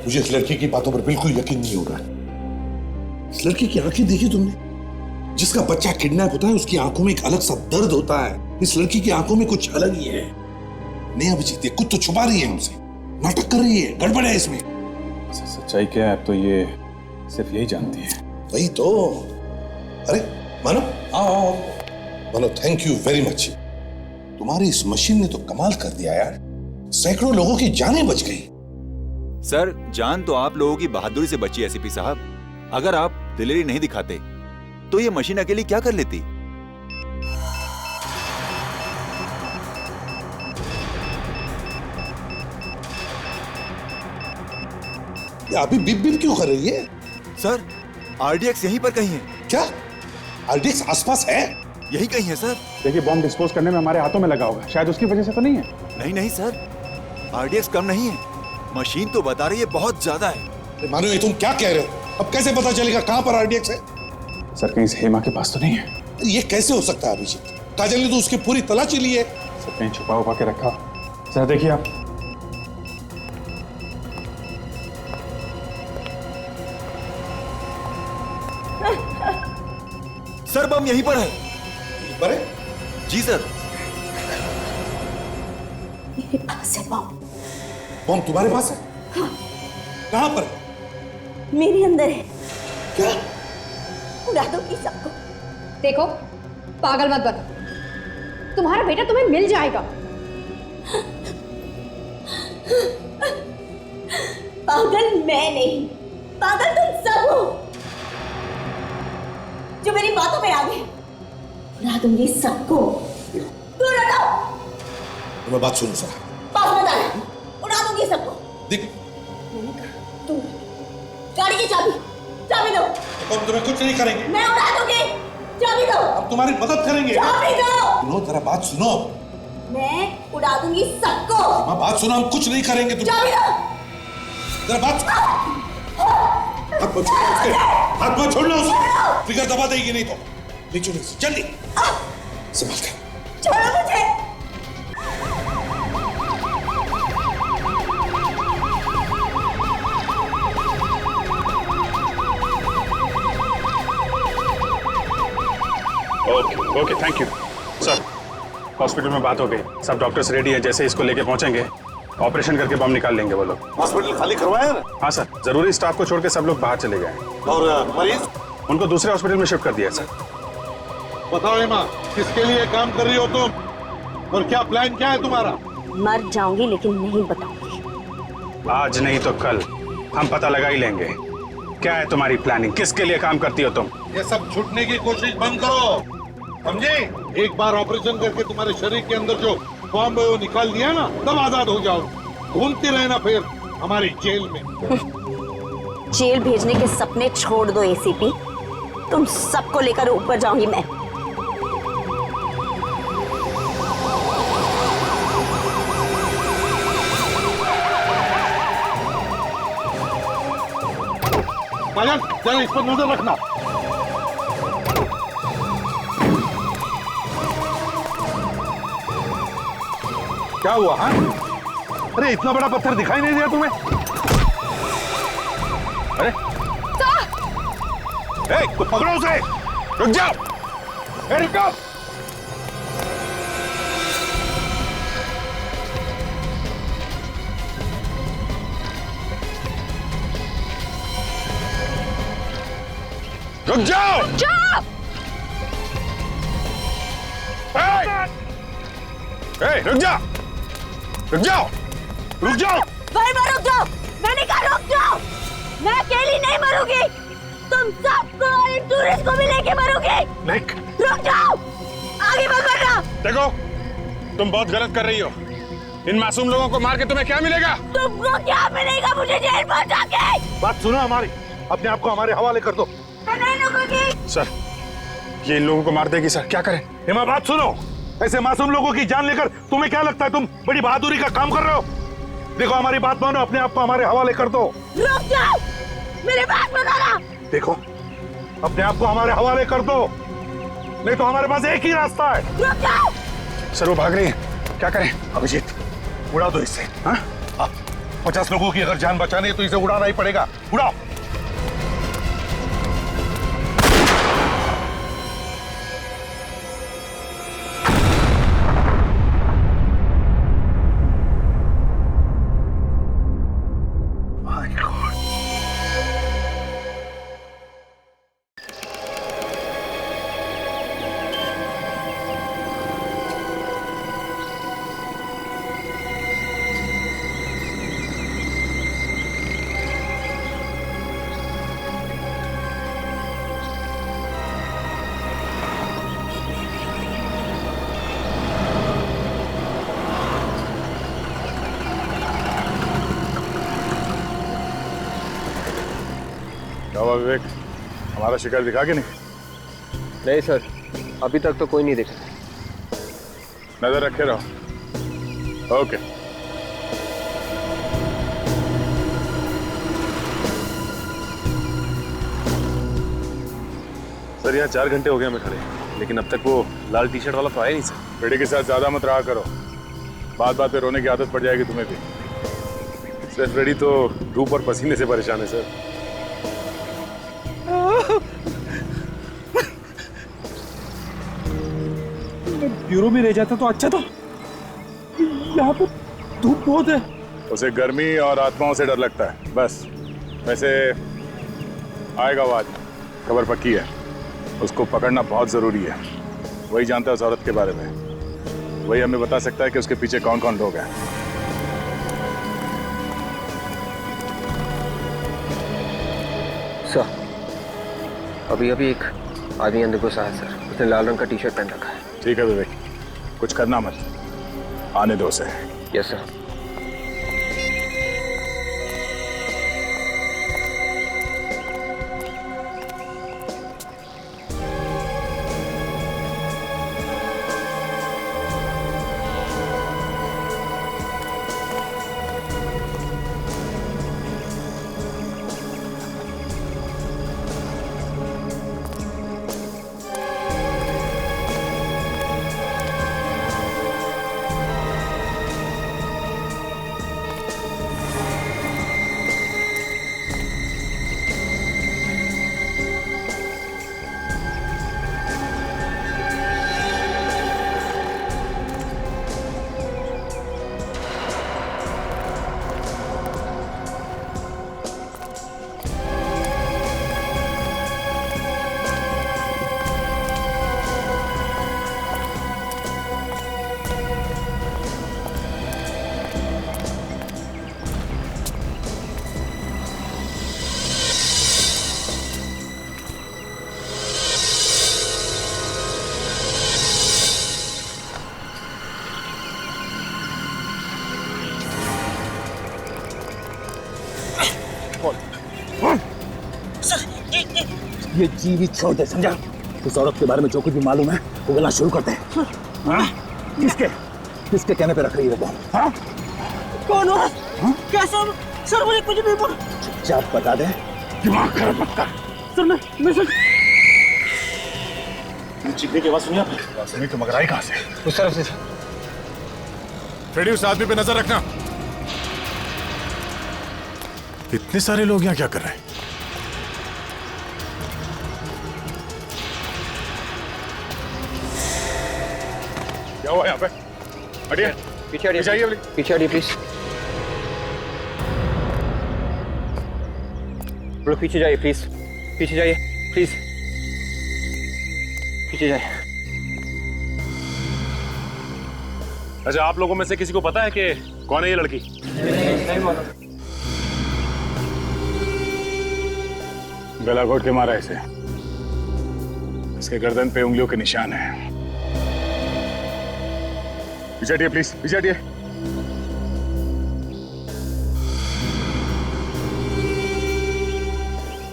मुझे इस लड़की की बातों पर बिल्कुल यकीन नहीं हो रहा है। इस लड़की की आंखें देखी तुमने? जिसका बच्चा किडनैप होता है उसकी आंखों में एक अलग सा दर्द होता है। इस लड़की की आंखों में कुछ अलग ही है। नहीं अभिजीत, ये कुछ तो छुपा रही है हमसे, नाटक कर रही है, गड़बड़ है इसमें। सच्चाई क्या है अब तो ये सिर्फ यही जानती है। वही तो। अरे मानो, आओ मानो, थैंक यू वेरी मच। तुम्हारी इस मशीन ने तो कमाल कर दिया यार। सैकड़ों लोगों की जानें बच गई। सर, जान तो आप लोगों की बहादुरी से बची एसीपी साहब। अगर आप दिलेरी नहीं दिखाते तो ये मशीन अकेली क्या कर लेती? ये अभी बिप बिप क्यों कर रही है? सर, आरडीएक्स यहीं पर कहीं है। क्या आरडीएक्स आसपास है? यही कहीं है सर। देखिए, बॉम्ब डिस्पोज करने में हमारे हाथों में लगा होगा, शायद उसकी वजह से तो नहीं है। नहीं नहीं सर, आरडीएक्स कम नहीं है, मशीन तो बता रही है बहुत ज्यादा है। मानो, ये तुम क्या कह रहे हो? अब कैसे पता चलेगा कहां पर आरडीएक्स है? सर, कहीं हेमा के पास तो नहीं है। ये कैसे हो सकता है अभिजीत? काजल ने तो उसकी पूरी तलाशी ली है। सर, कहीं छुपा उपा के रखा। सर देखिए आप। सर, बम यहीं पर है। यहीं पर है? जी सर। मेरे पास है बम। बम तुम्हारे पास है? हाँ। कहां पर है? मेरे अंदर है। क्या? उड़ा दो की सबको। देखो, पागल मत बनो। तुम्हारा बेटा तुम्हें मिल जाएगा। पागल मैं नहीं, पागल तुम सब हो जो मेरी बातों पे आ गए। उड़ा दूंगी सबको। दूर हटो। तुम्हें बात सुनो सर। पास मत आना। उड़ा दूंगी सबको। देख, मैंने कहा तुम गाड़ी की चाबी दो। अब तुम्हें कुछ नहीं करेंगे। मैं उड़ा दूंगी। चाबी दो। अब तुम्हारी मदद करेंगे। चाबी दो। सुनो, जरा बात सुनो। मैं उड़ा दूंगी सबको। बात सुनो, हम कुछ नहीं करेंगे। तुम चाबी दो। जरा बात। हाथ मत छोड़ना उसके। हाथ मत छोड़ना उसके। फिगर दबा देगी नहीं तो। ले चलो जल्दी। संभाल कर। छोड़ो मुझे। Okay, thank you sir. Hospital में बात हो गई, सब डॉक्टर्स रेडी है। जैसे इसको लेके पहुंचेंगे ऑपरेशन करके बम निकाल लेंगे वो लोग। हॉस्पिटल खाली करवाया ना? हाँ सर, जरूरी स्टाफ को छोड़ के सब लोग बाहर चले गए। और मरीज? उनको दूसरे हॉस्पिटल में शिफ्ट कर दिया सर। बताओ हेमा, किसके लिए काम कर रही हो तुम और क्या प्लान क्या है तुम्हारा? मर जाऊंगी लेकिन नहीं बताऊंगी। आज नहीं तो कल हम पता लगा ही लेंगे। क्या है तुम्हारी प्लानिंग? किसके लिए काम करती हो तुम? ये सब छूटने की कोशिश बंद करो, समझे? एक बार ऑपरेशन करके तुम्हारे शरीर के अंदर जो बॉम्ब है वो निकाल दिया ना, तब आजाद हो जाओ। घूमते रहना फिर हमारी जेल में। जेल भेजने के सपने छोड़ दो एसीपी। तुम सबको लेकर ऊपर जाऊंगी मैं। चल, इस पर नजर रखना। क्या हुआ? हाँ, अरे इतना बड़ा पत्थर दिखाई नहीं दिया तुम्हें? अरे तो पकड़ो उसे। रुक जाओ। रुक जाओ। रुक जाओ! जाओ! रुक जाओ! रुक जाओ! रुक जाओ! भाई मैं रुक जाओ! मैंने कहा रुक जाओ! मैं अकेली नहीं मरूंगी! तुम सबको और इन टूरिस्ट को भी लेके मरोगे! रुक जाओ! आगे मत बढ़ना! देखो, तुम बहुत गलत कर रही हो। इन मासूम लोगों को मार के तुम्हें क्या मिलेगा? तुमको क्या मिलेगा मुझे जेल पहुंचा के? बात सुनो हमारी, अपने आप को हमारे हवाले कर दो। मैं नहीं रुकूंगी। सर, ये इन लोगों को मार देगी सर, क्या करें? हिमा बात सुनो, ऐसे मासूम लोगों की जान लेकर तुम्हें क्या लगता है तुम बड़ी बहादुरी का काम कर रहे हो? देखो हमारी बात मानो, अपने आप को हमारे हवाले कर दो। रुक जाओ! मेरे बात मत आना! देखो, अपने आप को हमारे हवाले कर दो, नहीं तो हमारे पास एक ही रास्ता है। रुक जाओ! सर वो भाग रही है, क्या करें? अभिजीत, उड़ा दो इसे। हाँ? 50 लोगों की अगर जान बचानी है तो इसे उड़ाना ही पड़ेगा। उड़ाओ। क्या हुआ विवेक, हमारा शिकार दिखा के नहीं? नहीं सर, अभी तक तो कोई नहीं दिखा। नजर रखे रहो। ओके। सर यहाँ 4 घंटे हो गए हमें खड़े, लेकिन अब तक वो लाल टी शर्ट वाला तो आया नहीं सर। बेटे के साथ ज्यादा मत रहा करो, बात बात पे रोने की आदत पड़ जाएगी तुम्हें भी। सिर्फ रेडी तो धूप और पसीने से परेशान है सर। ब्यूरो में रह जाता तो अच्छा था, यहाँ पर धूप बहुत है। उसे गर्मी और आत्माओं से डर लगता है बस। वैसे आएगा वो आदमी, खबर पक्की है। उसको पकड़ना बहुत जरूरी है, वही जानता है उस औरत के बारे में, वही हमें बता सकता है कि उसके पीछे कौन कौन लोग हैं। सर, अभी अभी एक आदमी अंदर घुसा है सर, उसने लाल रंग का टी शर्ट पहन रखा है। ठीक है विवेक, कुछ करना मत, आने दो उसे। Yes sir. ये जीवित छोड़ दे, समझा? उस औरत के बारे में जो कुछ भी मालूम है वो गलना शुरू करते हैं। हाँ? किसके कहने पे रख रही है वो? हाँ? कौन हो? क्या सर मुझे कुछ नहीं बोल। चुपचाप बता दे, दिमाग खराब मत कर। सर मैं सर चिपके की आवाज सुनिए? सुनी तो मगर आई कहां से? उस तरफ से। फ्रेडी, उस आदमी पे नजर रखना। इतने सारे लोग यहाँ क्या कर रहे हैं? क्या हुआ यहाँ पे? हटिए, पीछे हटिए, पीछे हटिए प्लीज। लोग पीछे जाइए प्लीज, पीछे जाइए प्लीज। पीछे जाए। अच्छा, आप लोगों में से किसी को पता है कि कौन है ये लड़की? नहीं मालूम। गला घोट के मारा इसे। इसके गर्दन पे उंगलियों के निशान हैं। पीछे हटिए प्लीज, पीछे हटिए।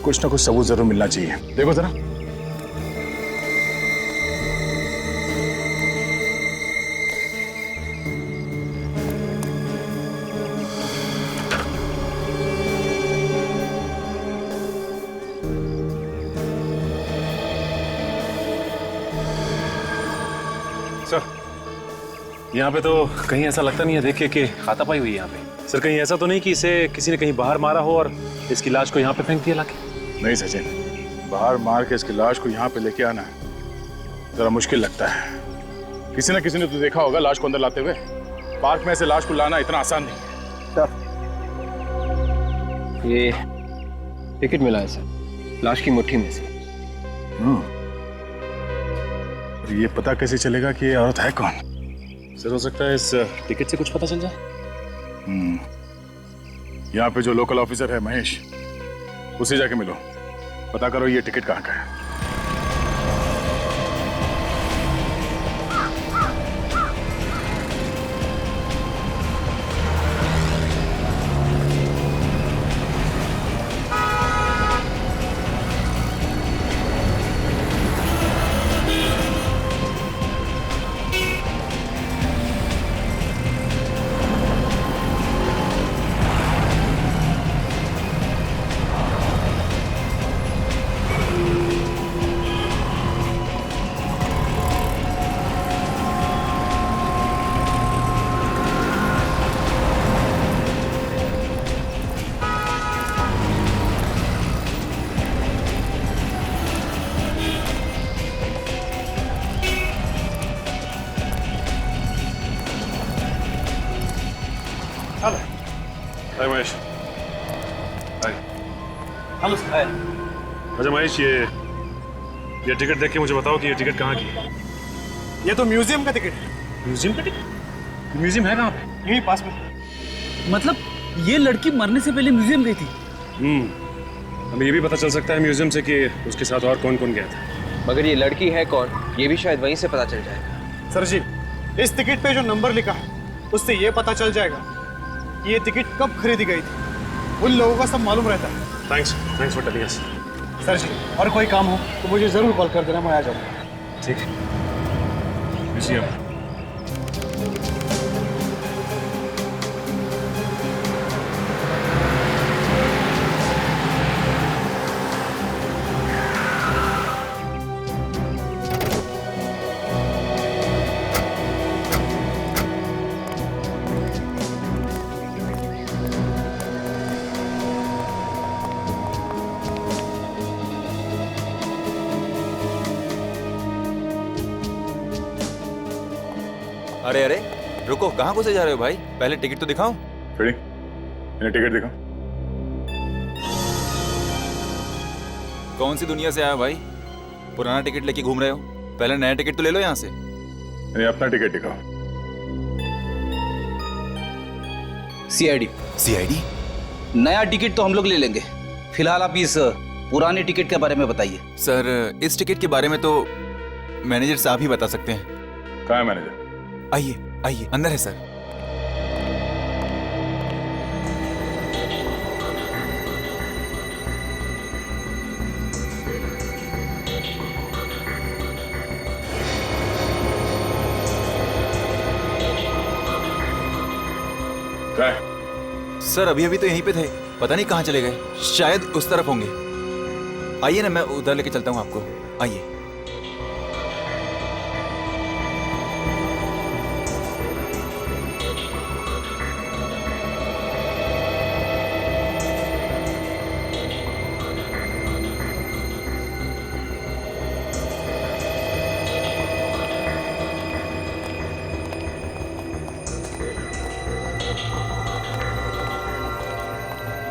कुछ ना कुछ सबूत जरूर मिलना चाहिए। देखो जरा। सर, यहाँ पे तो कहीं ऐसा लगता नहीं है देख के कि हाथापाई हुई है यहाँ पे। सर, कहीं ऐसा तो नहीं कि इसे किसी ने कहीं बाहर मारा हो और इसकी लाश को यहाँ पे फेंक दिया लाके? नहीं सचिन, बाहर मार के इसकी लाश को यहाँ पे लेके आना जरा मुश्किल लगता है। किसी न किसी ने तो देखा होगा लाश को अंदर लाते हुए। पार्क में ऐसे लाश को लाना इतना आसान नहीं है। ये टिकट मिला है सर, लाश की मुट्ठी में से। और ये पता कैसे चलेगा कि ये औरत है कौन? सर, हो सकता है इस टिकट से कुछ पता चल जाए। यहाँ पे जो लोकल ऑफिसर है महेश, उसे जाके मिलो, पता करो ये टिकट कहाँ का है। Hi Mahesh. Hi. Hello sir. अच्छा महेश, ये टिकट देख के मुझे बताओ कि ये टिकट कहाँ की है? ये तो म्यूजियम का टिकट है। म्यूजियम का टिकट? म्यूजियम है कहाँ पे? यहीं पास में। मतलब ये लड़की मरने से पहले म्यूजियम गई थी? हमें ये भी पता चल सकता है म्यूजियम से कि उसके साथ और कौन कौन गया था। मगर ये लड़की है कौन, ये भी शायद वहीं से पता चल जाएगा। सर जी, इस टिकट पे जो नंबर लिखा है उससे ये पता चल जाएगा कि ये टिकट कब खरीदी गई थी। उन लोगों का सब मालूम रहता है। Thanks for telling us. Sir ji, और कोई काम हो तो मुझे जरूर कॉल कर देना, मैं आ जाऊंगा। ठीक है। म्यूजियम। अरे अरे रुको, कहाँ घुसे जा रहे हो भाई? पहले टिकट तो दिखाओ। इन्हें टिकट दिखाओ। कौन सी दुनिया से आए हो भाई? पुराना टिकट लेके घूम रहे हो? पहले नया टिकट तो ले लो यहाँ से। इन्हें अपना टिकट दिखाओ। सीआईडी। सीआईडी? नया टिकट तो हम लोग ले लेंगे, फिलहाल आप इस पुराने टिकट के बारे में बताइए। सर, इस टिकट के बारे में तो मैनेजर साहब ही बता सकते हैं। कहाँ है मैनेजर? आइए आइए, अंदर है सर। क्या? सर, अभी अभी तो यहीं पे थे, पता नहीं कहाँ चले गए। शायद उस तरफ होंगे। आइए ना, मैं उधर लेके चलता हूँ आपको। आइए।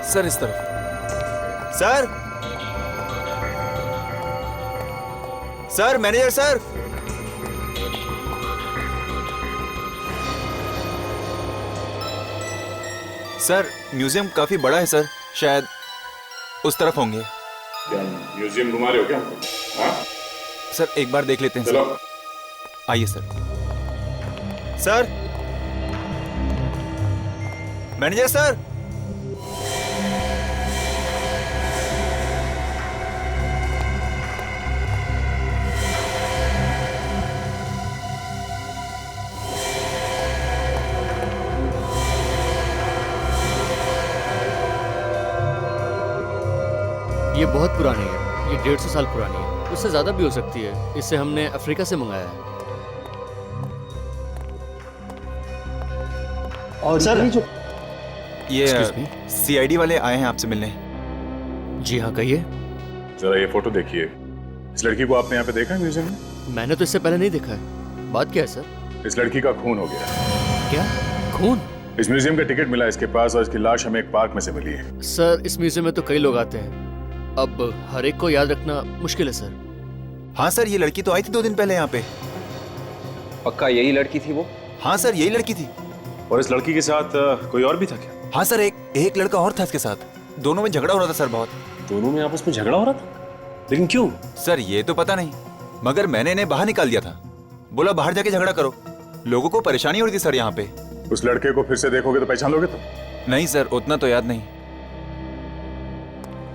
सर, इस तरफ। Sir sir, manager sir. Sir, museum काफी बड़ा है सर, शायद उस तरफ होंगे। क्या म्यूजियम घुमा रहे हो क्या? हाँ? सर एक बार देख लेते हैं चलो। सर। आइए सर। Sir, manager sir. ये बहुत पुरानी है, ये 150 साल पुरानी है, उससे ज्यादा भी हो सकती है। इसे हमने अफ्रीका से मंगाया है। और सर ये सीआईडी वाले आए हैं आपसे मिलने। जी हाँ, कहिए। जरा ये फोटो देखिए। इस लड़की को आपने यहाँ पे देखा है म्यूजियम में? मैंने तो इससे पहले नहीं देखा है। बात क्या है सर? इस लड़की का खून हो गया। क्या खून? इस म्यूजियम का टिकट मिला इसके पास और इसकी लाश हमें एक पार्क में से मिली है। सर, इस म्यूजियम में तो कई लोग आते हैं, अब हर एक को याद रखना मुश्किल है सर। हाँ सर, ये लड़की तो आई थी 2 दिन पहले यहाँ पे। पक्का यही लड़की थी वो? हाँ सर, यही लड़की थी। और इस लड़की के साथ कोई और भी था क्या? हाँ सर, एक लड़का और था इसके साथ। दोनों में झगड़ा हो रहा था सर, बहुत। दोनों में आपस में झगड़ा हो रहा था? लेकिन क्यों? सर ये तो पता नहीं, मगर मैंने इन्हें बाहर निकाल दिया था। बोला बाहर जाके झगड़ा करो, लोगों को परेशानी हो रही थी सर यहाँ पे। उस लड़के को फिर से देखोगे तो पहचान लोगे तुम? नहीं सर, उतना तो याद नहीं।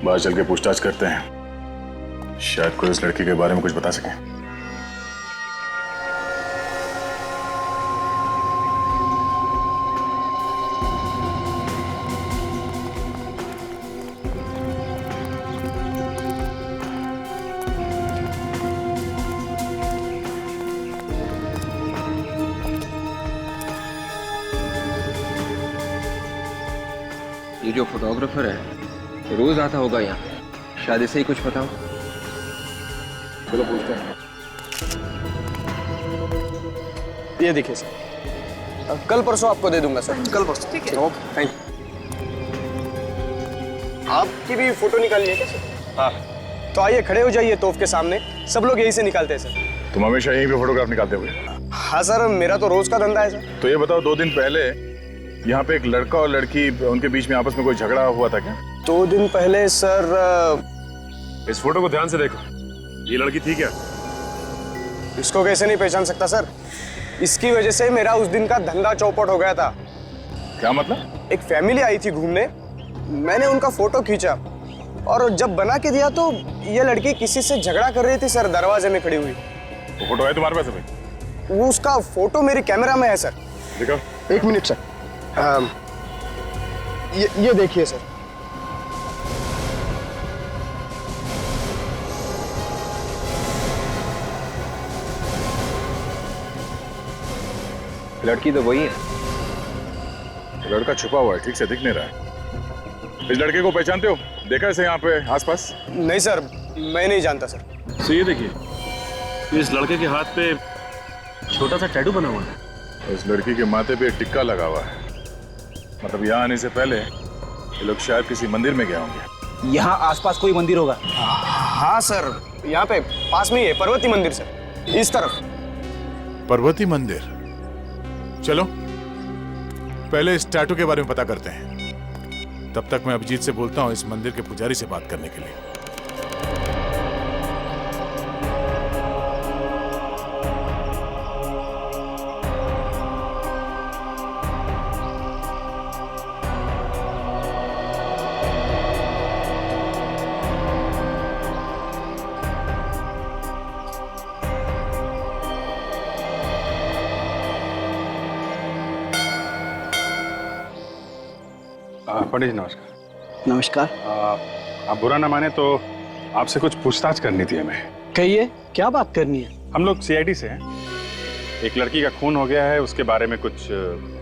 बाहर चल के पूछताछ करते हैं, शायद कोई उस लड़की के बारे में कुछ बता सके। ये जो फोटोग्राफर है रोज आता होगा यहाँ, शायद इसे ही कुछ पता हो। चलो पूछते हैं। ये देखिए सर, कल परसों आपको दे दूंगा सर। कल परसों? ठीक है, ओके, थैंक यू। आपकी भी फोटो निकालनी है क्या सर? हाँ। तो आइए खड़े हो जाइए तोफ के सामने, सब लोग यहीं से निकालते हैं सर। तुम हमेशा यहीं पे फोटोग्राफ निकालते हुए? हाँ सर, मेरा तो रोज का धंधा है सर। तो ये बताओ, 2 दिन पहले यहाँ पे एक लड़का और लड़की, उनके बीच में आपस में कोई झगड़ा हुआ था क्या? 2 दिन पहले सर। इस फोटो को ध्यान से देखो, ये लड़की थी क्या? इसको कैसे नहीं पहचान सकता सर? इसकी वजह से मेरा उस दिन का धंधा चौपट हो गया था। क्या मतलब? एक फैमिली आई थी घूमने, मैंने उनका फोटो खींचा और जब बना के दिया तो ये लड़की किसी से झगड़ा कर रही थी सर, दरवाजे में खड़ी हुई। वो फोटो है तुम्हारे पास अभी? वो उसका फोटो मेरी कैमरा में है सर। देखो। 1 मिनट सर। ये देखिए सर। लड़की तो वही है। लड़का छुपा हुआ है, ठीक से दिख नहीं रहा है। इस लड़के को पहचानते हो? देखा इसे यहाँ पे आसपास? नहीं सर, मैं नहीं जानता सर। तो ये देखिए, इस लड़के के हाथ पे छोटा सा टैटू बना हुआ है। इस लड़की के माथे पे टिक्का लगा हुआ है। मतलब यहाँ आने से पहले ये लोग शायद किसी मंदिर में गए होंगे। यहाँ आसपास कोई मंदिर होगा? हाँ सर, यहाँ पे पास में ही है पर्वती मंदिर सर, इस तरफ। पर्वती मंदिर? चलो पहले इस टैटू के बारे में पता करते हैं, तब तक मैं अभिजीत से बोलता हूँ इस मंदिर के पुजारी से बात करने के लिए। पंडित जी नमस्कार। नमस्कार। आप बुरा ना माने तो आपसे कुछ पूछताछ करनी थी हमें। कहिए, क्या बात करनी है? हम लोग सीआईडी से हैं। एक लड़की का खून हो गया है, उसके बारे में कुछ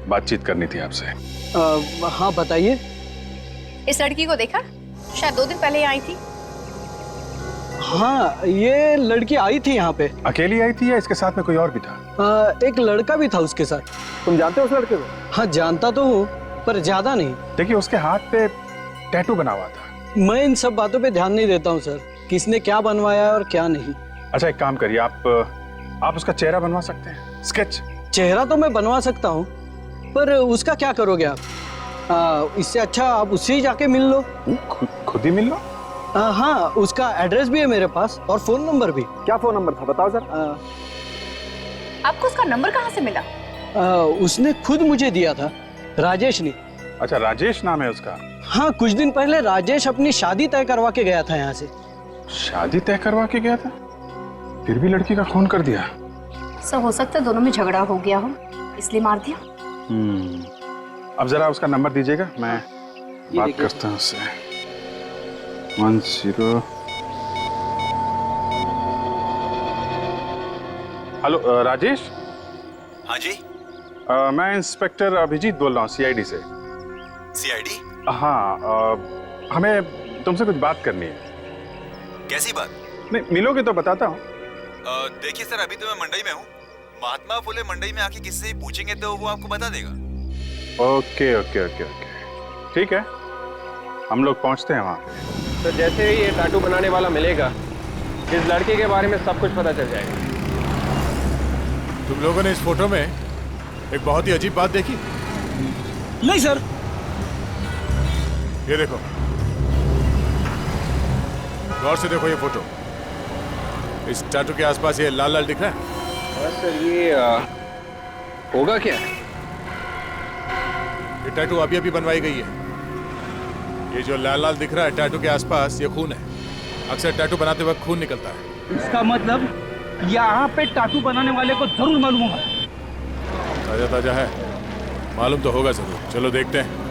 बातचीत करनी थी आपसे। हाँ बताइए। इस लड़की को देखा? शायद 2 दिन पहले आई थी। हाँ, ये लड़की आई थी यहाँ पे। अकेली आई थी या इसके साथ में कोई और भी था? एक लड़का भी था उसके साथ। तुम जानते हो उस लड़के को? हाँ जानता तो हूँ, पर ज्यादा नहीं। देखिए उसके हाथ पे टैटू बना हुआ था। मैं इन सब बातों पे ध्यान नहीं देता हूँ सर, किसने क्या बनवाया और क्या नहीं। अच्छा एक काम करिए, आप उसका चेहरा बनवा सकते हैं, स्केच। चेहरा तो मैं बनवा सकता हूँ, पर उसका क्या करोगे आप? इससे अच्छा आप उससे ही जाके मिल लो। खुद ही मिल लो? हाँ, उसका एड्रेस भी है मेरे पास और फोन नंबर भी। क्या फोन नंबर था बताओ सर। आपको उसका नंबर कहाँ से मिला? उसने खुद मुझे दिया था, राजेश ने। अच्छा, राजेश नाम है उसका? हाँ, कुछ दिन पहले राजेश अपनी शादी तय करवा के गया था यहाँ से। शादी तय करवा के गया था, फिर भी लड़की का खून कर दिया? सर हो सकता है दोनों में झगड़ा हो गया हो, इसलिए मार दिया। अब जरा उसका नंबर दीजिएगा, मैं बात करता हूँ उससे। 10। हेलो राजेश। हाँ जी। मैं इंस्पेक्टर अभिजीत बोल रहा हूँ, सीआईडी से। सीआईडी? हाँ, हमें तुमसे कुछ बात करनी है। कैसी बात? नहीं, मिलोगे तो बताता हूँ। देखिए सर, अभी तो मैं मंडई में हूँ। महात्मा फुले मंडई में आके किसी से पूछेंगे तो वो आपको बता देगा। ओके ओके ओके ओके, ठीक है, हम लोग पहुँचते हैं वहाँ पे। तो जैसे ही ये टैटू बनाने वाला मिलेगा, इस लड़के के बारे में सब कुछ पता चल जाएगा। तुम लोगों ने इस फोटो में एक बहुत ही अजीब बात देखी? नहीं सर। ये देखो, गौर से देखो ये फोटो। इस टैटू के आसपास ये लाल लाल दिख रहा है? सर ये होगा क्या? ये टैटू अभी अभी बनवाई गई है। ये जो लाल लाल दिख रहा है टैटू के आसपास, ये खून है। अक्सर टैटू बनाते वक्त खून निकलता है। इसका मतलब यहाँ पे टैटू बनाने वाले को जरूर मालूम होगा। ताजा ताजा है, मालूम तो होगा जरूर। चलो देखते हैं।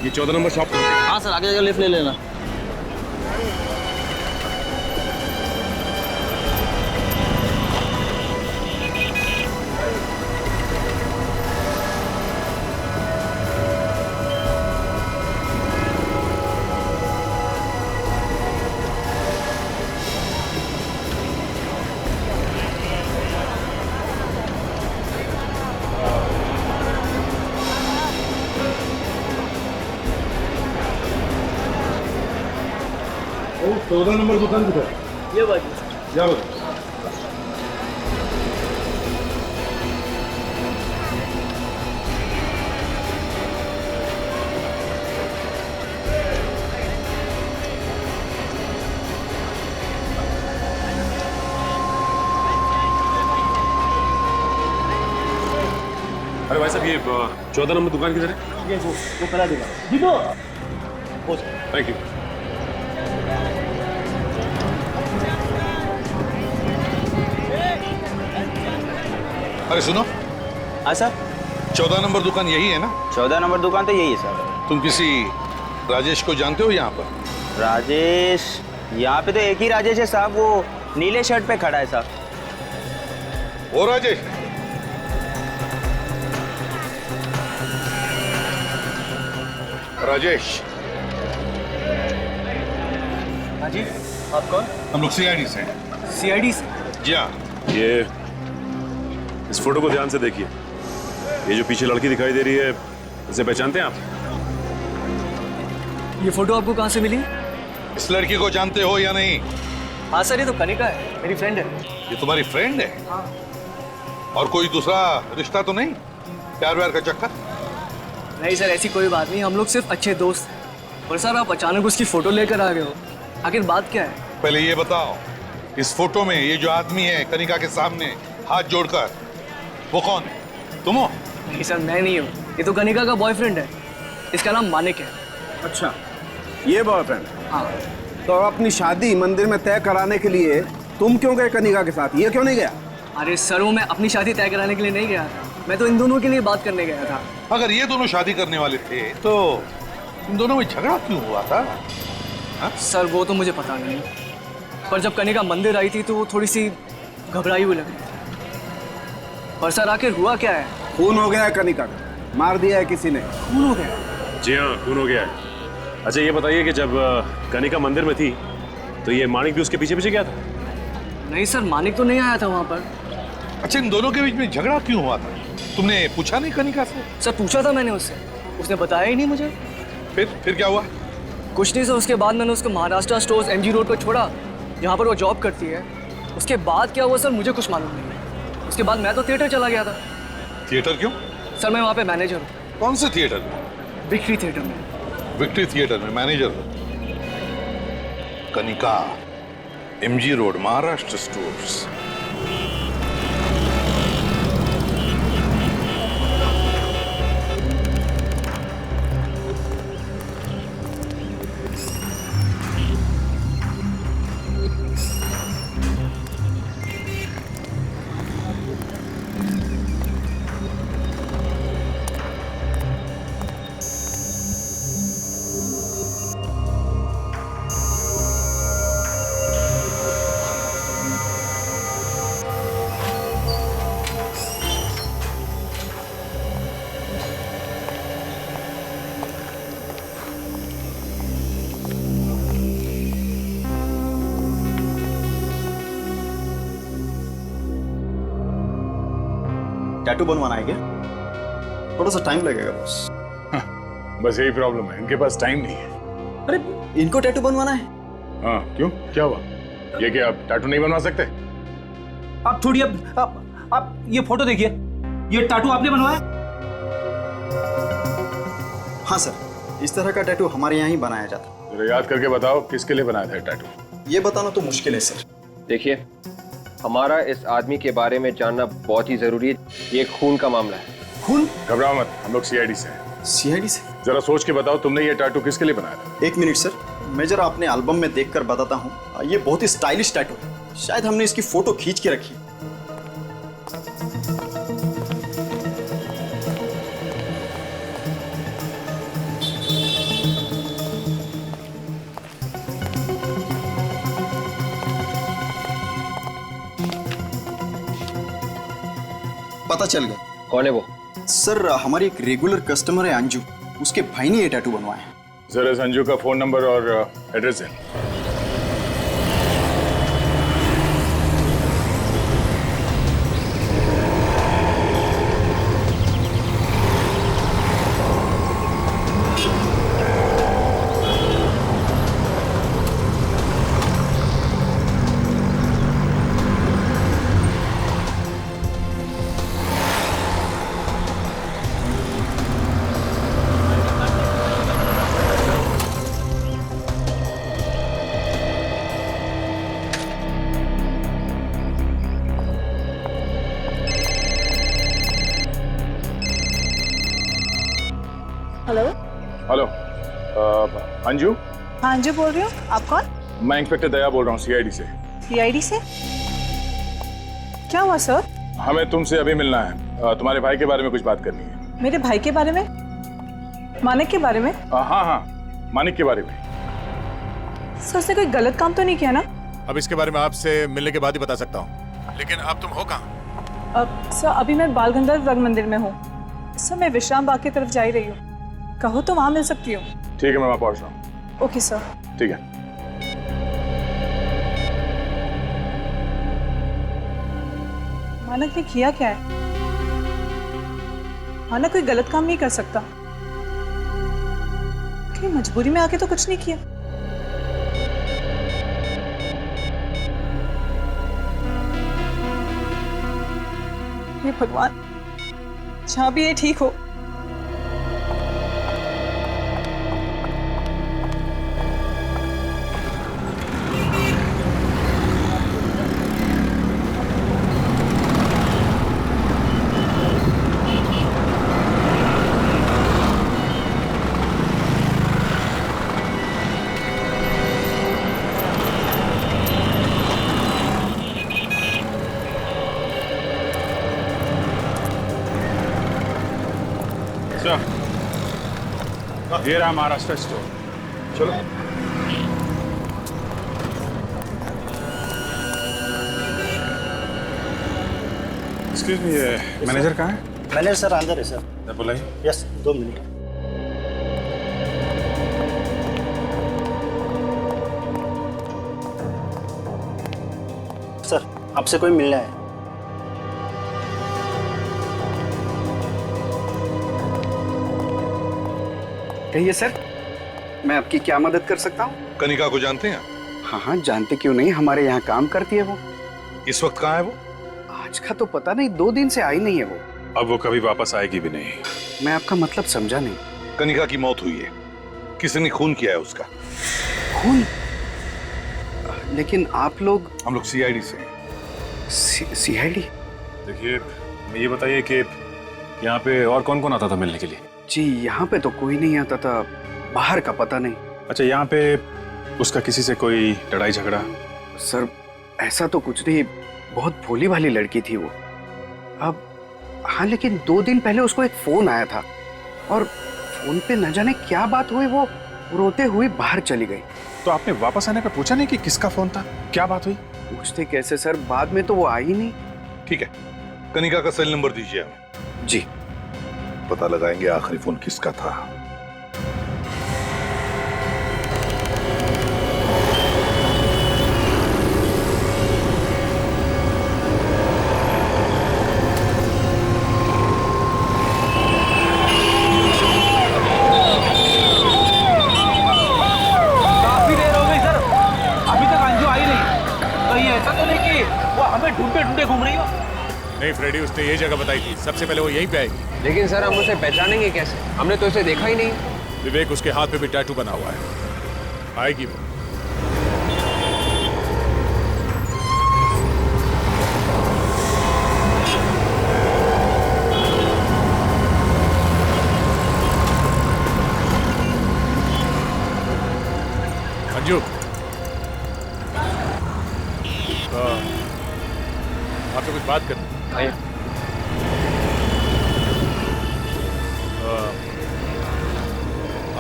ये 14 नंबर शॉप। हाँ सर, आगे जाकर लिफ्ट ले लेना। ओ 14 नंबर दुकान किधर है? ये बाजू। जाओ। अरे भाई साहब, ये 14 नंबर दुकान किधर है? ये वो करा देगा। जीतो। Thank you. अरे सुनो। हाँ सर। 14 नंबर दुकान यही है ना? 14 नंबर दुकान तो यही है सर। तुम किसी राजेश को जानते हो यहाँ पर? राजेश? यहाँ पे तो एक ही राजेश है साहब, वो नीले शर्ट पे खड़ा है साहब। वो राजेश? राजेश। हाँ जी, आप कौन? हम लोग सीआईडी से। सीआईडी से? जी हाँ। ये इस फोटो को ध्यान से देखिए। ये जो पीछे लड़की दिखाई दे रही है, इसे पहचानते हैं आप? ये फोटो आपको कहाँ से मिली? इस लड़की को जानते हो या नहीं? हाँ सर, ये तो कनिका है, मेरी फ्रेंड है। ये तुम्हारी फ्रेंड है? हाँ। और कोई दूसरा रिश्ता तो नहीं? प्यार व्यार का चक्कर? नहीं सर, ऐसी कोई बात नहीं, हम लोग सिर्फ अच्छे दोस्त हैं। पर सर, आप अचानक उसकी फोटो लेकर आ गए हो, आखिर बात क्या है? पहले ये बताओ, इस फोटो में ये जो आदमी है कनिका के सामने हाथ जोड़कर, वो कौन है? तुम हो? नहीं सर, मैं नहीं हूँ, ये तो कनिका का बॉयफ्रेंड है, इसका नाम मानिक है। अच्छा, ये बॉयफ्रेंड? हाँ। तो अपनी शादी मंदिर में तय कराने के लिए तुम क्यों गए कनिका के साथ, ये क्यों नहीं गया? अरे सर वो मैं अपनी शादी तय कराने के लिए नहीं गया था, मैं तो इन दोनों के लिए बात करने गया था। अगर ये दोनों शादी करने वाले थे तो इन दोनों में झगड़ा क्यों हुआ था? सर वो तो मुझे पता नहीं, पर जब कनिका मंदिर आई थी तो वो थोड़ी सी घबराई हुई लगी। पर सर आखिर हुआ क्या है? खून हो गया है कनिका का, मार दिया है किसी ने। खून हो गया? जी हाँ, खून हो गया है। अच्छा ये बताइए कि जब कनिका मंदिर में थी तो ये मानिक भी उसके पीछे पीछे गया था? नहीं सर, मानिक तो नहीं आया था वहाँ पर। अच्छा इन दोनों के बीच में झगड़ा क्यों हुआ था? तुमने पूछा नहीं कनिका से? सर पूछा था मैंने उससे, उसने बताया ही नहीं मुझे। फिर क्या हुआ? कुछ नहीं सर, उसके बाद मैंने उसको महाराष्ट्र स्टोर्स एमजी रोड पर छोड़ा जहाँ पर वो जॉब करती है। उसके बाद क्या हुआ सर मुझे कुछ मालूम नहीं। उसके बाद मैं तो थिएटर चला गया था। थिएटर क्यों? सर मैं वहाँ पे मैनेजर हूँ। कौन से थिएटर में? विक्ट्री थिएटर में। विक्ट्री थिएटर में मैनेजर हो? Kanika, MG road, Maharashtra stores. Tattoo बनवाना है क्या? थोड़ा सा टाइम लगेगा बस। बस यही प्रॉब्लम है, इनके पास टाइम नहीं है। अरे इनको टैटू बनवाना है? हाँ क्यों, क्या हुआ? ये क्या आप टैटू नहीं बनवा सकते? आप थोड़ी आप ये फोटो देखिए, ये टैटू आपने बनवाया? हाँ सर, इस तरह का टैटू हमारे यहाँ ही बनाया जाता है। जरा याद करके बताओ किसके लिए बनाया था टैटू? ये बताना तो मुश्किल है सर। देखिए, हमारा इस आदमी के बारे में जानना बहुत ही जरूरी है। ये खून का मामला है। खून? घबराओ मत, हम लोग सीआईडी से हैं। सीआईडी से? जरा सोच के बताओ, तुमने ये टैटू किसके लिए बनाया था? एक मिनट सर, मैं जरा अपने एल्बम में देखकर बताता हूँ। ये बहुत ही स्टाइलिश टैटू है, शायद हमने इसकी फोटो खींच के रखी। पता चल गया। कौन है वो? सर हमारी एक रेगुलर कस्टमर है अंजू, उसके भाई ने ये टैटू बनवाया है। जरा संजू का फोन नंबर और एड्रेस है। हेलो। हेलो, अंजू? हाँ अंजू बोल रही हूँ, आप कौन? मैं इंस्पेक्टर दया बोल रहा हूँ सीआईडी से। सीआईडी से? क्या हुआ सर? हमें तुमसे अभी मिलना है, तुम्हारे भाई के बारे में कुछ बात करनी है। मेरे भाई के बारे में? मानिक के बारे में? हाँ, मानिक के बारे में। सर उसने कोई गलत काम तो नहीं किया ना? अब इसके बारे में आपसे मिलने के बाद ही बता सकता हूँ, लेकिन अब तुम हो कहाँ? सर अभी मैं बाल गंधर्व रंग मंदिर में हूँ। सर मैं विश्राम बाग की तरफ जा ही रही हूँ, कहो तो वहाँ मिल सकती हूँ। ठीक है, मैं वहाँ पहुँच रहा हूँ। Okay sir. ठीक है। मानक ने किया क्या है? मानक कोई गलत काम नहीं कर सकता, कहीं मजबूरी में आके तो कुछ नहीं किया। हे भगवान, जहाँ भी ये ठीक हो। ये रहा महाराष्ट्र स्टोर। चलो। एक्सक्यूज मी, ये मैनेजर कहाँ है? मैनेजर सर अंदर है सर। बुलाइए। Yes, 2 minute. सर, आपसे कोई मिलना है। कहिए सर, मैं आपकी क्या मदद कर सकता हूँ? कनिका को जानते हैं? हाँ हाँ, जानते क्यों नहीं, हमारे यहाँ काम करती है वो। इस वक्त कहाँ है वो? आज का तो पता नहीं, 2 दिन से आई नहीं है वो। अब वो कभी वापस आएगी भी नहीं। मैं आपका मतलब समझा नहीं। कनिका की मौत हुई है, किसी ने खून किया है उसका। खून? लेकिन आप लोग? हम लोग सीआईडी से। सीआईडी? देखिए, ये बताइए कि यहाँ पे और कौन कौन आता था मिलने के लिए? जी, यहाँ पे तो कोई नहीं आता था, बाहर का पता नहीं। अच्छा, यहाँ पे उसका किसी से कोई लड़ाई झगड़ा? सर, ऐसा तो कुछ नहीं, बहुत भोली भाली लड़की थी वो। अब हाँ, लेकिन 2 दिन पहले उसको एक फोन आया था और फोन पे न जाने क्या बात हुई, वो रोते हुए बाहर चली गई। तो आपने वापस आने पे पूछा नहीं कि किसका फोन था, क्या बात हुई? पूछते कैसे सर, बाद में तो वो आई ही नहीं। ठीक है, कनिका का सेल नंबर दीजिए हमें। जी। पता लगाएंगे आखिरी फोन किसका था। काफी देर हो गई सर, अभी तक अंजू आई नहीं। कहीं ऐसा तो नहीं कि वो हमें ढूंढते ढूंढते घूम रही हो? नहीं फ्रेडी, उसने ये जगह बताई थी, सबसे पहले वो यहीं पे आएगी। लेकिन सर हम उसे पहचानेंगे कैसे? हमने तो उसे देखा ही नहीं। विवेक, उसके हाथ पे भी टैटू बना हुआ है, आएगी वो। अंजू, आपसे कुछ बात करनी।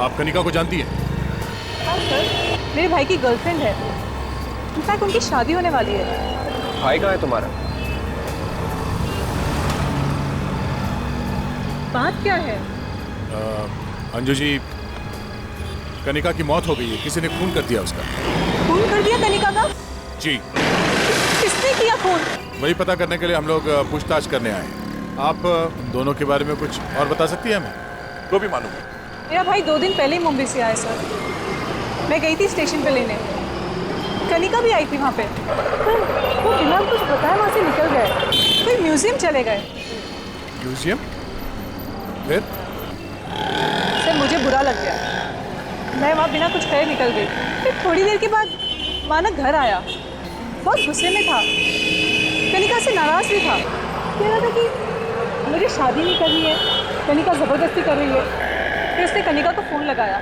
आप कनिका को जानती हैं? हाँ सर, मेरे भाई की गर्लफ्रेंड है। इनफैक्ट उनकी शादी होने वाली है। भाई कहाँ है तुम्हारा? बात क्या है? अंजू जी, कनिका की मौत हो गई है, किसी ने खून कर दिया उसका। खून कर दिया कनिका का? जी। किसने किया खून? वही पता करने के लिए हम लोग पूछताछ करने आए हैं। आप दोनों के बारे में कुछ और बता सकती हैं हमें? तो भी मालूम है। मेरा भाई 2 दिन पहले ही मुंबई से आया सर। मैं गई थी स्टेशन पे लेने, कनिका भी आई थी वहाँ पे। वो बिना कुछ बताए वहाँ से निकल गए, कोई म्यूजियम चले गए। म्यूजियम? फिर? सर मुझे बुरा लग गया, मैं वहाँ बिना कुछ कहे निकल गई। फिर थोड़ी देर के बाद मानक घर आया, बहुत गुस्से में था, कनिका से नाराज भी था। कह रहा था कि मुझे शादी नहीं करनी है, कनिका ज़बरदस्ती कर रही है। फिर उसने कनिका को फ़ोन लगाया,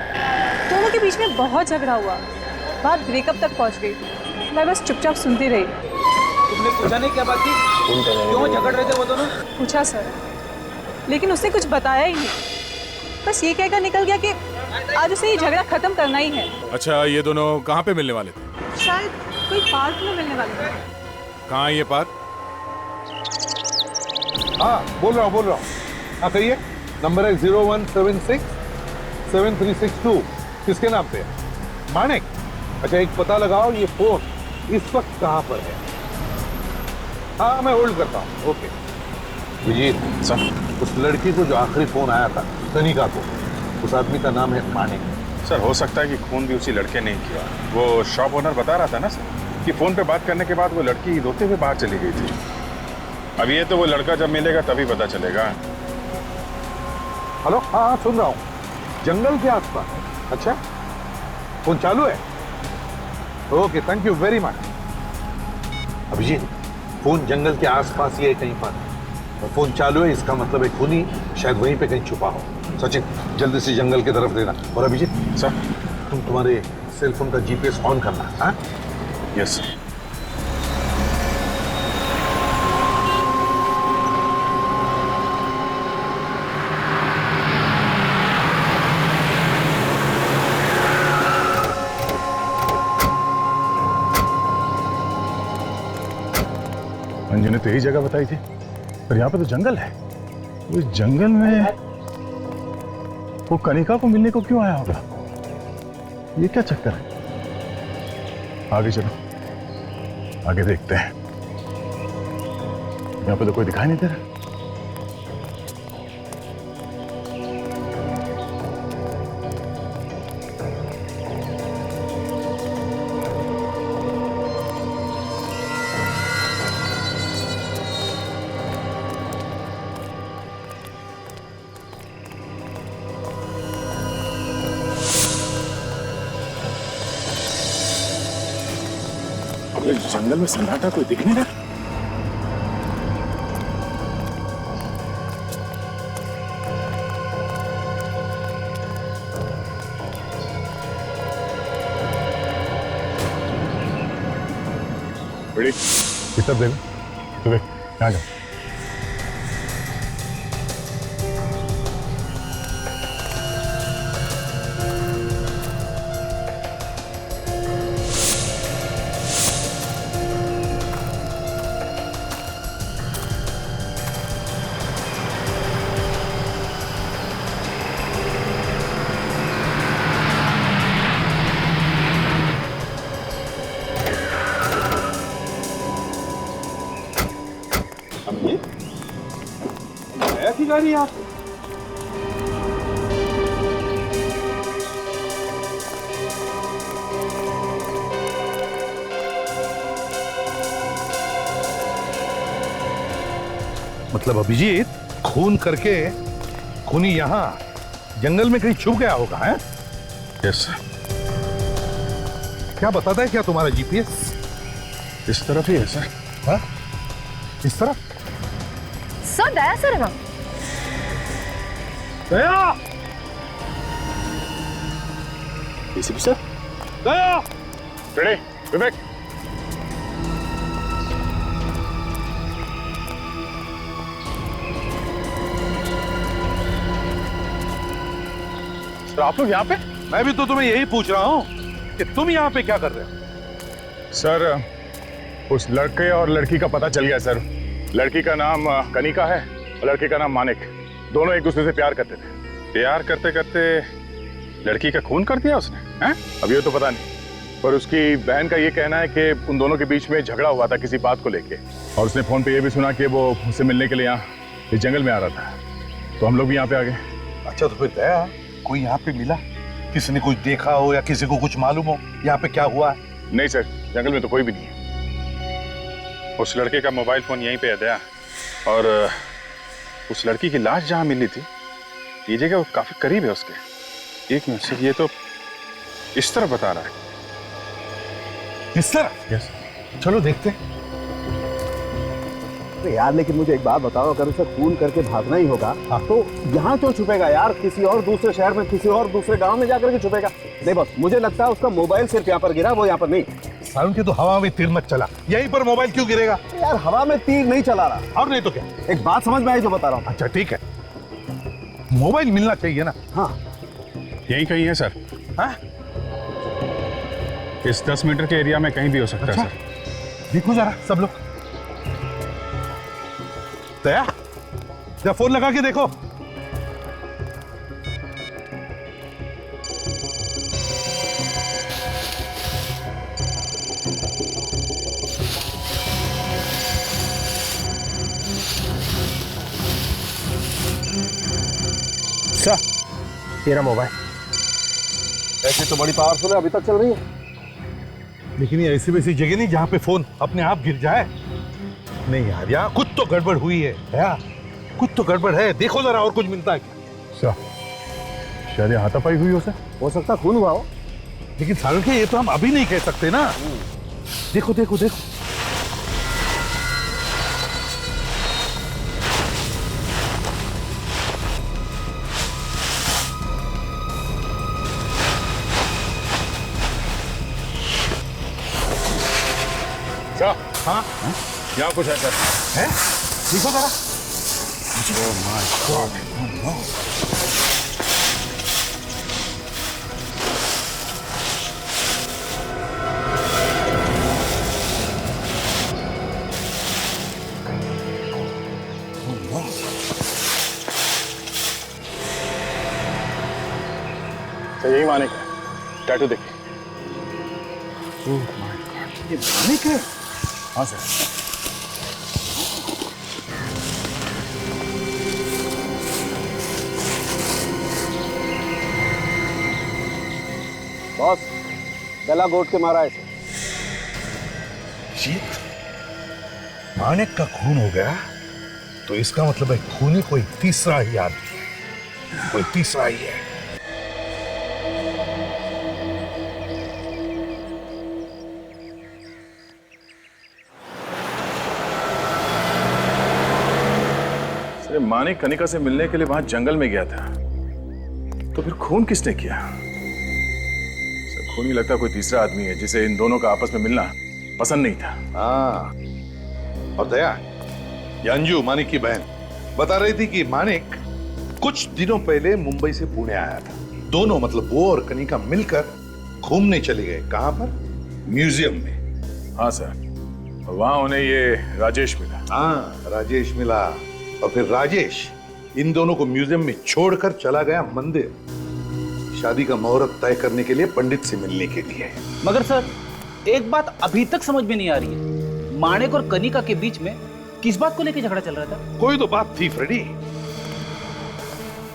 दोनों के बीच में बहुत झगड़ा हुआ, बात ब्रेकअप तक पहुंच गई। मैं बस चुपचाप सुनती रही। तुमने पूछा नहीं क्या बात थी? क्यों झगड़ रहे थे वो दोनों? पूछा सर, लेकिन उसने कुछ बताया ही नहीं, बस ये कहकर निकल गया कि आज उसे ये झगड़ा खत्म करना ही है। अच्छा, ये दोनों कहाँ पे मिलने वाले थे? शायद कोई पार्क में मिलने वाले थे। कहाँ है ये पार्क? हाँ, बोल रहा हूँ। हाँ, कहिए। नंबर है 0176 7362। किसके नाम पे है? मानिक। अच्छा, एक पता लगाओ, ये फोन इस वक्त कहाँ पर है? हाँ, मैं होल्ड करता हूँ। ओके विजीत सर, उस लड़की को जो आखिरी फोन आया था कनिका को, उस आदमी का नाम है मानिक। सर, हो सकता है कि खून भी उसी लड़के ने किया। वो शॉप ओनर बता रहा था ना सर कि फोन पे बात करने के बाद वो लड़की रोते हुए बाहर चली गई थी। अब ये तो वो लड़का जब मिलेगा तभी पता चलेगा। हेलो, हाँ, सुन रहा हूँ। जंगल के आसपास? अच्छा, फोन चालू है? Okay, thank you very much. Abhijeet, phone जंगल के आसपास ही है कहीं पर, और फोन चालू है, इसका मतलब है खूनी शायद वहीं पे कहीं छुपा हो। सचिन, जल्दी से जंगल की तरफ देना। और अभिजीत सर, तुम्हारे सेल फोन का जीपीएस ऑन करना। हाँ, यस सर। अंजू ने तो यही जगह बताई थी, पर यहाँ पे तो जंगल है। उस जंगल में वो कनिका को मिलने को क्यों आया होगा? ये क्या चक्कर है? आगे चलो, आगे देखते हैं। यहाँ पे तो कोई दिखाई नहीं दे रहा। जंगल में सन्नाटा, कोई दिख नहीं रहा। बड़ी ये सब देखो, तो देख यहाँ जाओ। ऐसी गाड़ी आप मतलब अभिजीत खून करके खूनी यहाँ जंगल में कहीं छुप गया होगा, है? यस। क्या बताता है क्या तुम्हारा जीपीएस? इस तरफ ही है सर। हाँ? इस तरफ? सर दया सर है ना? Daya! ACP sir. Daya! Ready, Vivek. Sir आप लोग यहाँ पे? मैं भी तो तुम्हें यही पूछ रहा हूँ कि तुम यहाँ पे क्या कर रहे हो? सर उस लड़के और लड़की का पता चल गया सर। लड़की का नाम कनिका है और लड़के का नाम मानिक। दोनों एक दूसरे से प्यार करते थे। प्यार करते करते लड़की का खून कर दिया उसने, हैं? अब ये तो पता नहीं, पर उसकी बहन का ये कहना है कि उन दोनों के बीच में झगड़ा हुआ था किसी बात को लेके, और उसने फोन पे ये भी सुना कि वो उससे मिलने के लिए यहाँ इस जंगल में आ रहा था, तो हम लोग भी यहाँ पे आ गए। अच्छा तो फिर दया कोई यहाँ पे मिला? किसी ने कुछ देखा हो या किसी को कुछ मालूम हो यहाँ पे क्या हुआ? नहीं सर, जंगल में तो कोई भी नहीं है। उस लड़के का मोबाइल फोन यहीं पे है दया, और उस लड़की की लाश जहाँ मिली थी ये जगह काफी करीब है उसके। एक मिनट सर, ये तो इस तरफ बता रहा है। इस तरफ? यस। चलो देखते। तो यार लेकिन मुझे एक बात बताओ, अगर उसे खून करके भागना ही होगा तो यहाँ क्यों छुपेगा यार? किसी और दूसरे शहर में, किसी और दूसरे गांव में जाकर के छुपेगा। नहीं बस मुझे लगता है उसका मोबाइल सिर्फ यहाँ पर गिरा, वो यहाँ पर नहीं। साउंड के तो हवा में तीर मत चला, यहीं पर मोबाइल क्यों गिरेगा? यार हवा में तीर नहीं चला रहा। और नहीं तो क्या? एक बात समझ में आई जो बता रहा हूँ। अच्छा ठीक है, मोबाइल मिलना चाहिए ना? हाँ यही कहीं है सर। हाँ? इस 10 मीटर के एरिया में कहीं भी हो सकता है सर। देखो जरा सब लोग। दया जरा फोन लगा के देखो। अच्छा तेरा मोबाइल ऐसे तो बड़ी पावरफुल है, अभी तक चल रही है। लेकिन ये ऐसी वैसी जगह नहीं जहाँ पे फोन अपने आप गिर जाए। नहीं यार, यहाँ कुछ तो गड़बड़ हुई है यार, कुछ तो गड़बड़ है। देखो जरा और कुछ मिलता है क्या? शायद हाथापाई हुई हो सकता खून हुआ हो। लेकिन सारुण के ये तो हम अभी नहीं कह सकते ना। देखो देखो देखो। हाँ यहाँ कुछ है सर। है? देखो जरा। Oh my God. Oh no. Tattoo देखिए। ये मानिक है? हाँ सर। बॉस, गला घोट के मारा है ये मानिक का खून हो गया तो इसका मतलब है खूनी कोई तीसरा ही आदमी है, कोई तीसरा ही है। सर मानिक कनिका से मिलने के लिए वहां जंगल में गया था, तो फिर खून किसने किया? सर खूनी लगता कोई तीसरा आदमी है जिसे इन दोनों का आपस में मिलना पसंद नहीं था। हाँ, और दया, ये अंजू मानिक की बहन बता रही थी कि मानिक कुछ दिनों पहले मुंबई से पुणे आया था। दोनों मतलब वो और कनिका मिलकर घूमने चले गए। कहां पर? म्यूजियम में। हाँ सर, वहां उन्हें ये राजेश मिला। हाँ, राजेश मिला और फिर राजेश इन दोनों को म्यूजियम में छोड़कर चला गया मंदिर, शादी का मुहूर्त तय करने के लिए, पंडित से मिलने के लिए। मगर सर एक बात अभी तक समझ में नहीं आ रही है, माणिक और कनिका के बीच में किस बात को लेकर झगड़ा चल रहा था? कोई तो बात थी फ्रेडी,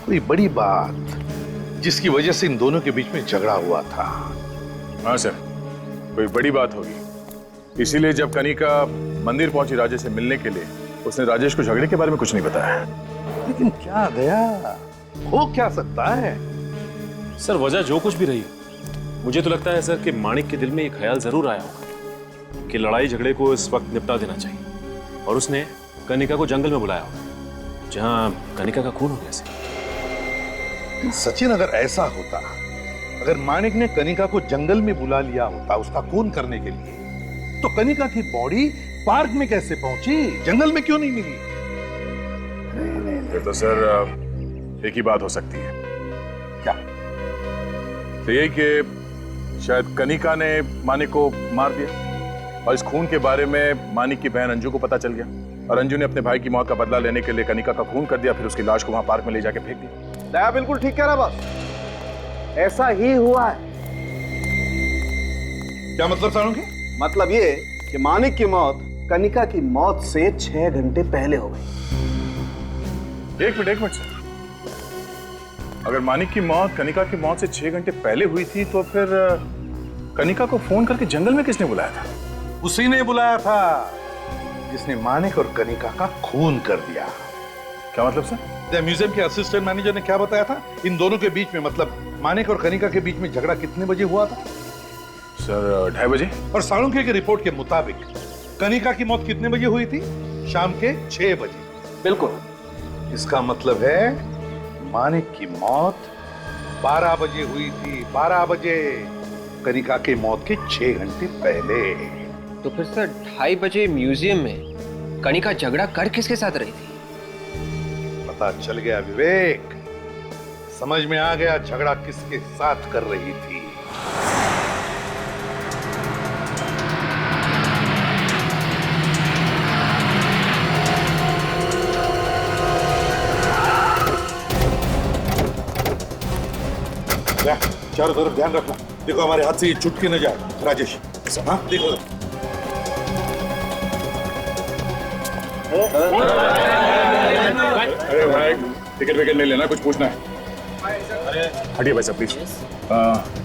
कोई बड़ी बात जिसकी वजह से इन दोनों के बीच में झगड़ा हुआ था। हाँ सर, कोई बड़ी बात होगी, इसीलिए जब कनिका मंदिर पहुंची राजेश से मिलने के लिए, उसने राजेश को झगड़े के बारे में कुछ नहीं बताया। लेकिन क्या दया, हो क्या सकता है? सर वजह जो कुछ भी रही, मुझे तो लगता है सर कि माणिक के दिल में एक ख्याल जरूर आया होगा कि लड़ाई झगड़े को इस वक्त निपटा देना चाहिए, और उसने कनिका को जंगल में बुलाया होगा जहां कनिका का खून हो गया। सचिन, अगर ऐसा होता, अगर माणिक ने कनिका को जंगल में बुला लिया होता उसका खून करने के लिए, तो कनिका की बॉडी पार्क में कैसे पहुंची, जंगल में क्यों नहीं मिली? ये तो सर एक ही बात हो सकती है। क्या? तो ये कि शायद कनिका ने मानिक को मार दिया और इस खून के बारे में मानिक की बहन अंजू को पता चल गया, और अंजू ने अपने भाई की मौत का बदला लेने के लिए कनिका का खून कर दिया, फिर उसकी लाश को वहां पार्क में ले जाके फेंक दिया। दया बिल्कुल ठीक कह रहा बॉस, ऐसा ही हुआ है। क्या मतलब सालुंखे? मतलब ये कि मानिक की मौत कनिका की मौत से 6 घंटे पहले हो गई। एक मिनट सर, अगर मानिक की मौत कनिका की मौत से 6 घंटे पहले हुई थी, तो फिर कनिका को फोन करके जंगल में किसने बुलाया था? उसी ने बुलाया था जिसने मानिक और कनिका का खून कर दिया। क्या मतलब सर? म्यूजियम के असिस्टेंट मैनेजर ने क्या बताया था? इन दोनों के बीच में, मतलब मानिक और कनिका के बीच में झगड़ा कितने बजे हुआ था? सर 2:30 बजे। और सालुंखे की रिपोर्ट के मुताबिक कनिका की मौत कितने बजे हुई थी? शाम के 6 बजे। बिल्कुल। इसका मतलब है मानिक की मौत 12 बजे हुई थी, 12 बजे, कनिका की मौत के 6 घंटे पहले। तो फिर सर 2:30 बजे म्यूजियम में कनिका झगड़ा कर किसके साथ रही थी? पता चल गया विवेक, समझ में आ गया झगड़ा किसके साथ कर रही थी। चारों तरफ ध्यान रखना, देखो हमारे हाथ से ये छूट के न जाए। राजेश, ऐसा, हाँ देखो। अरे भाई, टिकट विकेट नहीं लेना, कुछ पूछना है? हटिए भाई साहब प्लीज।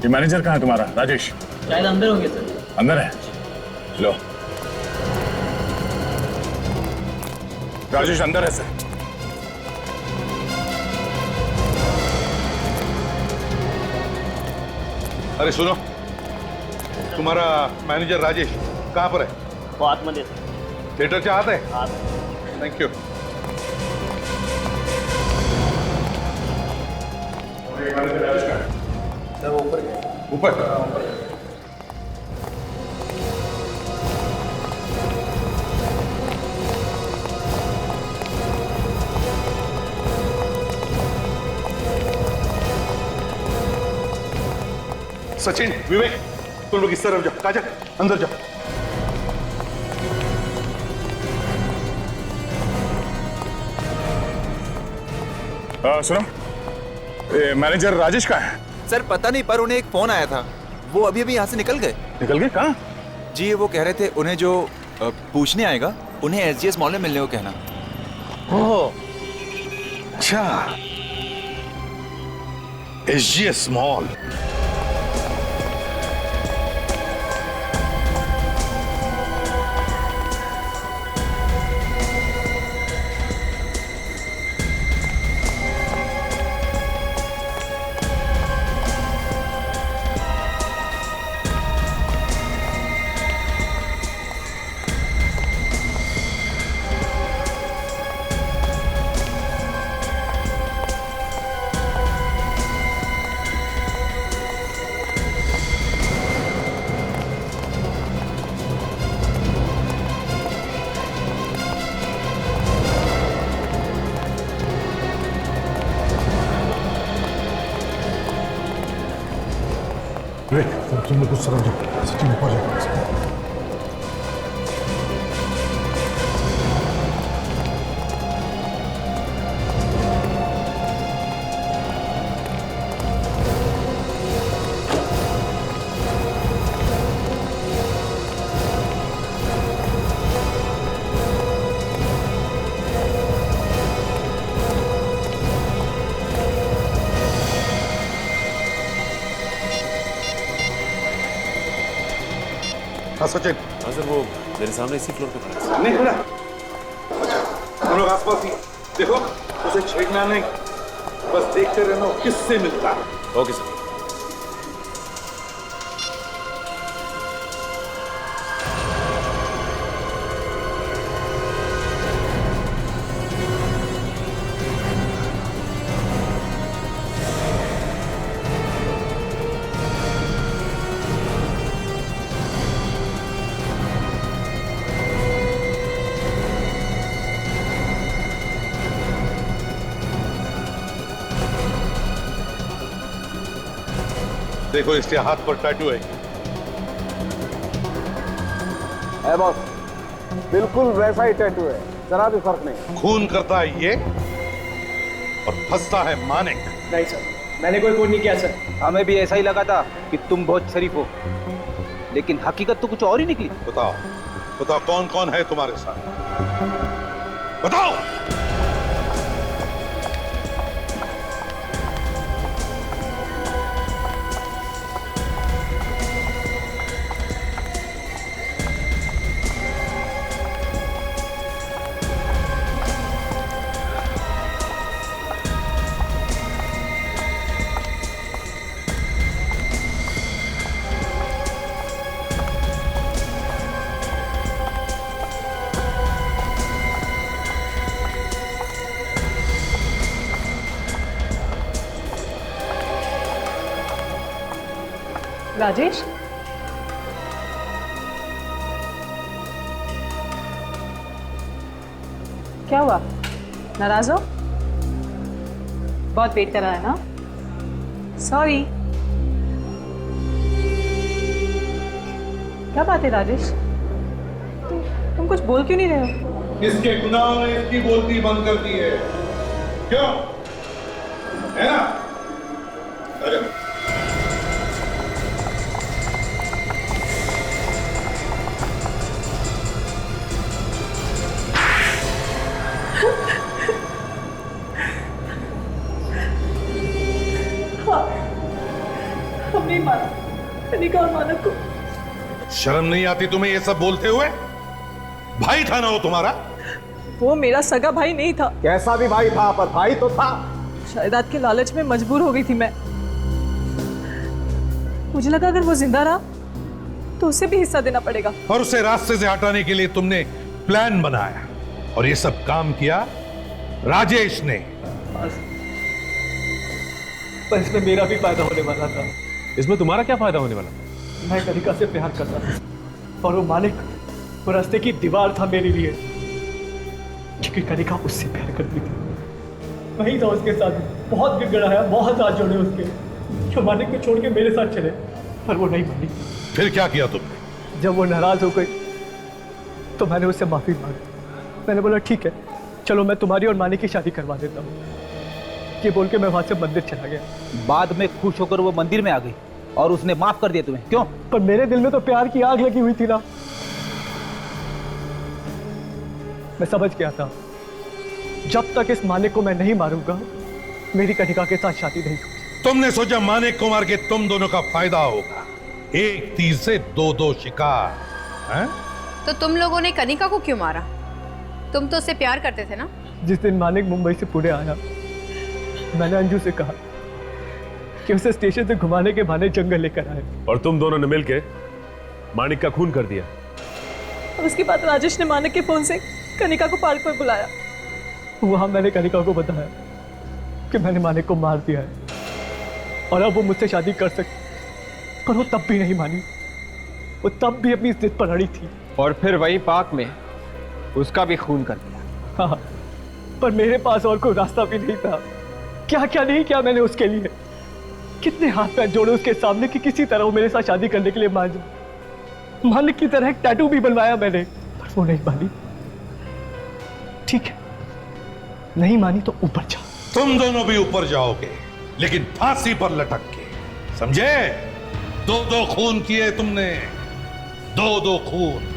ये मैनेजर कहाँ है तुम्हारा? राजेश शायद अंदर होंगे सर। अंदर है? लो, राजेश अंदर है सर। अरे सुनो, तुम्हारा मैनेजर राजेश कहाँ पर है? वो आत्मदे थिएटर चाहते हैं? Thank you. ऊपर सचिन, विवेक, तुम लोग इस तरफ जाओ। काजल, अंदर जाओ। सुनो, मैनेजर राजेश कहाँ है? सर पता नहीं, पर उन्हें एक फोन आया था वो अभी अभी यहाँ से निकल गए। निकल गए कहाँ? जी वो कह रहे थे उन्हें जो पूछने आएगा उन्हें एसजीएस मॉल में मिलने को कहना। ओह अच्छा, एसजीएस मॉल। तुम लोग कुछ समझो, सिटी में पहुंच जाएगा। हाँ सचिन। हाँ सर, वो मेरे सामने इसी फ्लोर पे खड़ा है। नहीं खड़ा, तुम लोग आसपास ही देखो, उसे छेड़ना नहीं, बस देखते रहना किससे मिलता है। Okay sir. देखो इसके हाथ पर टैटू है। बॉस, बिल्कुल वैसा ही टैटू है, जरा भी फर्क नहीं। खून करता है ये और फंसता है मानिक। नहीं सर, मैंने कोई खून नहीं किया सर। हमें भी ऐसा ही लगा था कि तुम बहुत शरीफ हो, लेकिन हकीकत तो कुछ और ही निकली। बताओ बताओ, कौन कौन है तुम्हारे साथ, बताओ। राजेश, क्या हुआ? नाराज हो? बहुत वेट कर रहा है ना? सॉरी। क्या बात है राजेश? तुम कुछ बोल क्यों नहीं रहे हो? इसके गुनाह ने इसकी बोलती बंद कर दी है, क्यों है ना? अरे हमने मारा कनिका और मानक को। शर्म नहीं आती तुम्हें ये सब बोलते हुए? भाई था ना वो तुम्हारा? वो मेरा सगा भाई नहीं था। कैसा भी भाई था, पर भाई तो था। जायदाद के लालच में मजबूर हो गई थी मैं। मुझे लगा अगर वो जिंदा रहा तो उसे भी हिस्सा देना पड़ेगा। और उसे रास्ते से हटाने के लिए तुमने प्लान बनाया और ये सब काम किया राजेश ने। पर इसमें मेरा भी फायदा होने वाला था। इसमें तुम्हारा क्या फायदा होने वाला? मैं कनिका से प्यार करता था और वो मालिक वो रास्ते की दीवार था मेरे लिए, क्योंकि कनिका उससे प्यार करती थी। वही था उसके साथ, बहुत गिड़गिड़ाया, बहुत हाथ जोड़े उसके, जो मालिक को छोड़ के मेरे साथ चले, पर वो नहीं मानी। फिर क्या किया तुमने? जब वो नाराज हो गई तो मैंने उससे माफी मांगी। मैंने बोला ठीक है, चलो मैं तुम्हारी और मानी की शादी करवा देता हूँ। ये बोल के मैं वहां से मंदिर चला गया। बाद में खुश होकर वो मंदिर में आ गई। और उसने माफ कर दिया तुम्हें, क्यों? पर मेरे दिल में तो प्यार की आग लगी हुई थी ना। मैं समझ गया था जब तक इस मालिक को मैं नहीं मारूंगा मेरी कनिका के साथ शादी नहीं होगी। तुमने सोचा मानिक को मार के तुम दोनों का फायदा होगा, एक तीर से दो शिकार है? तो तुम लोगों ने कनिका को क्यों मारा? तुम तो उससे प्यार करते थे ना? जिस दिन मानिक मुंबई से पुणे आया मैंने अंजू से कहा कि उसे स्टेशन से घुमाने के बहाने जंगल लेकर आए, और तुम दोनों ने मिलके मानिक का खून कर दिया। और उसके बाद राजेश ने मानिक के फोन से कनिका को पार्क पर बुलाया। वहां मैंने कनिका को बताया कि मैंने मानिक को मार दिया है और अब वो मुझसे शादी कर सकती, पर वो तब भी नहीं मानी। वो तब भी अपनी जिद पर अड़ी थी। और फिर वही पार्क में उसका भी खून कर दिया। हाँ, पर मेरे पास और कोई रास्ता भी नहीं था। क्या क्या नहीं किया मैंने उसके लिए, कितने हाथ पैर जोड़े उसके सामने कि किसी तरह वो मेरे साथ शादी करने के लिए मान जाए। मालिक की तरह एक टैटू भी बनवाया मैंने, पर वो नहीं मानी। ठीक है, नहीं मानी तो ऊपर जा। तुम दोनों भी ऊपर जाओगे, लेकिन फांसी पर लटक के, समझे? 2 खून किए तुमने, 2 खून।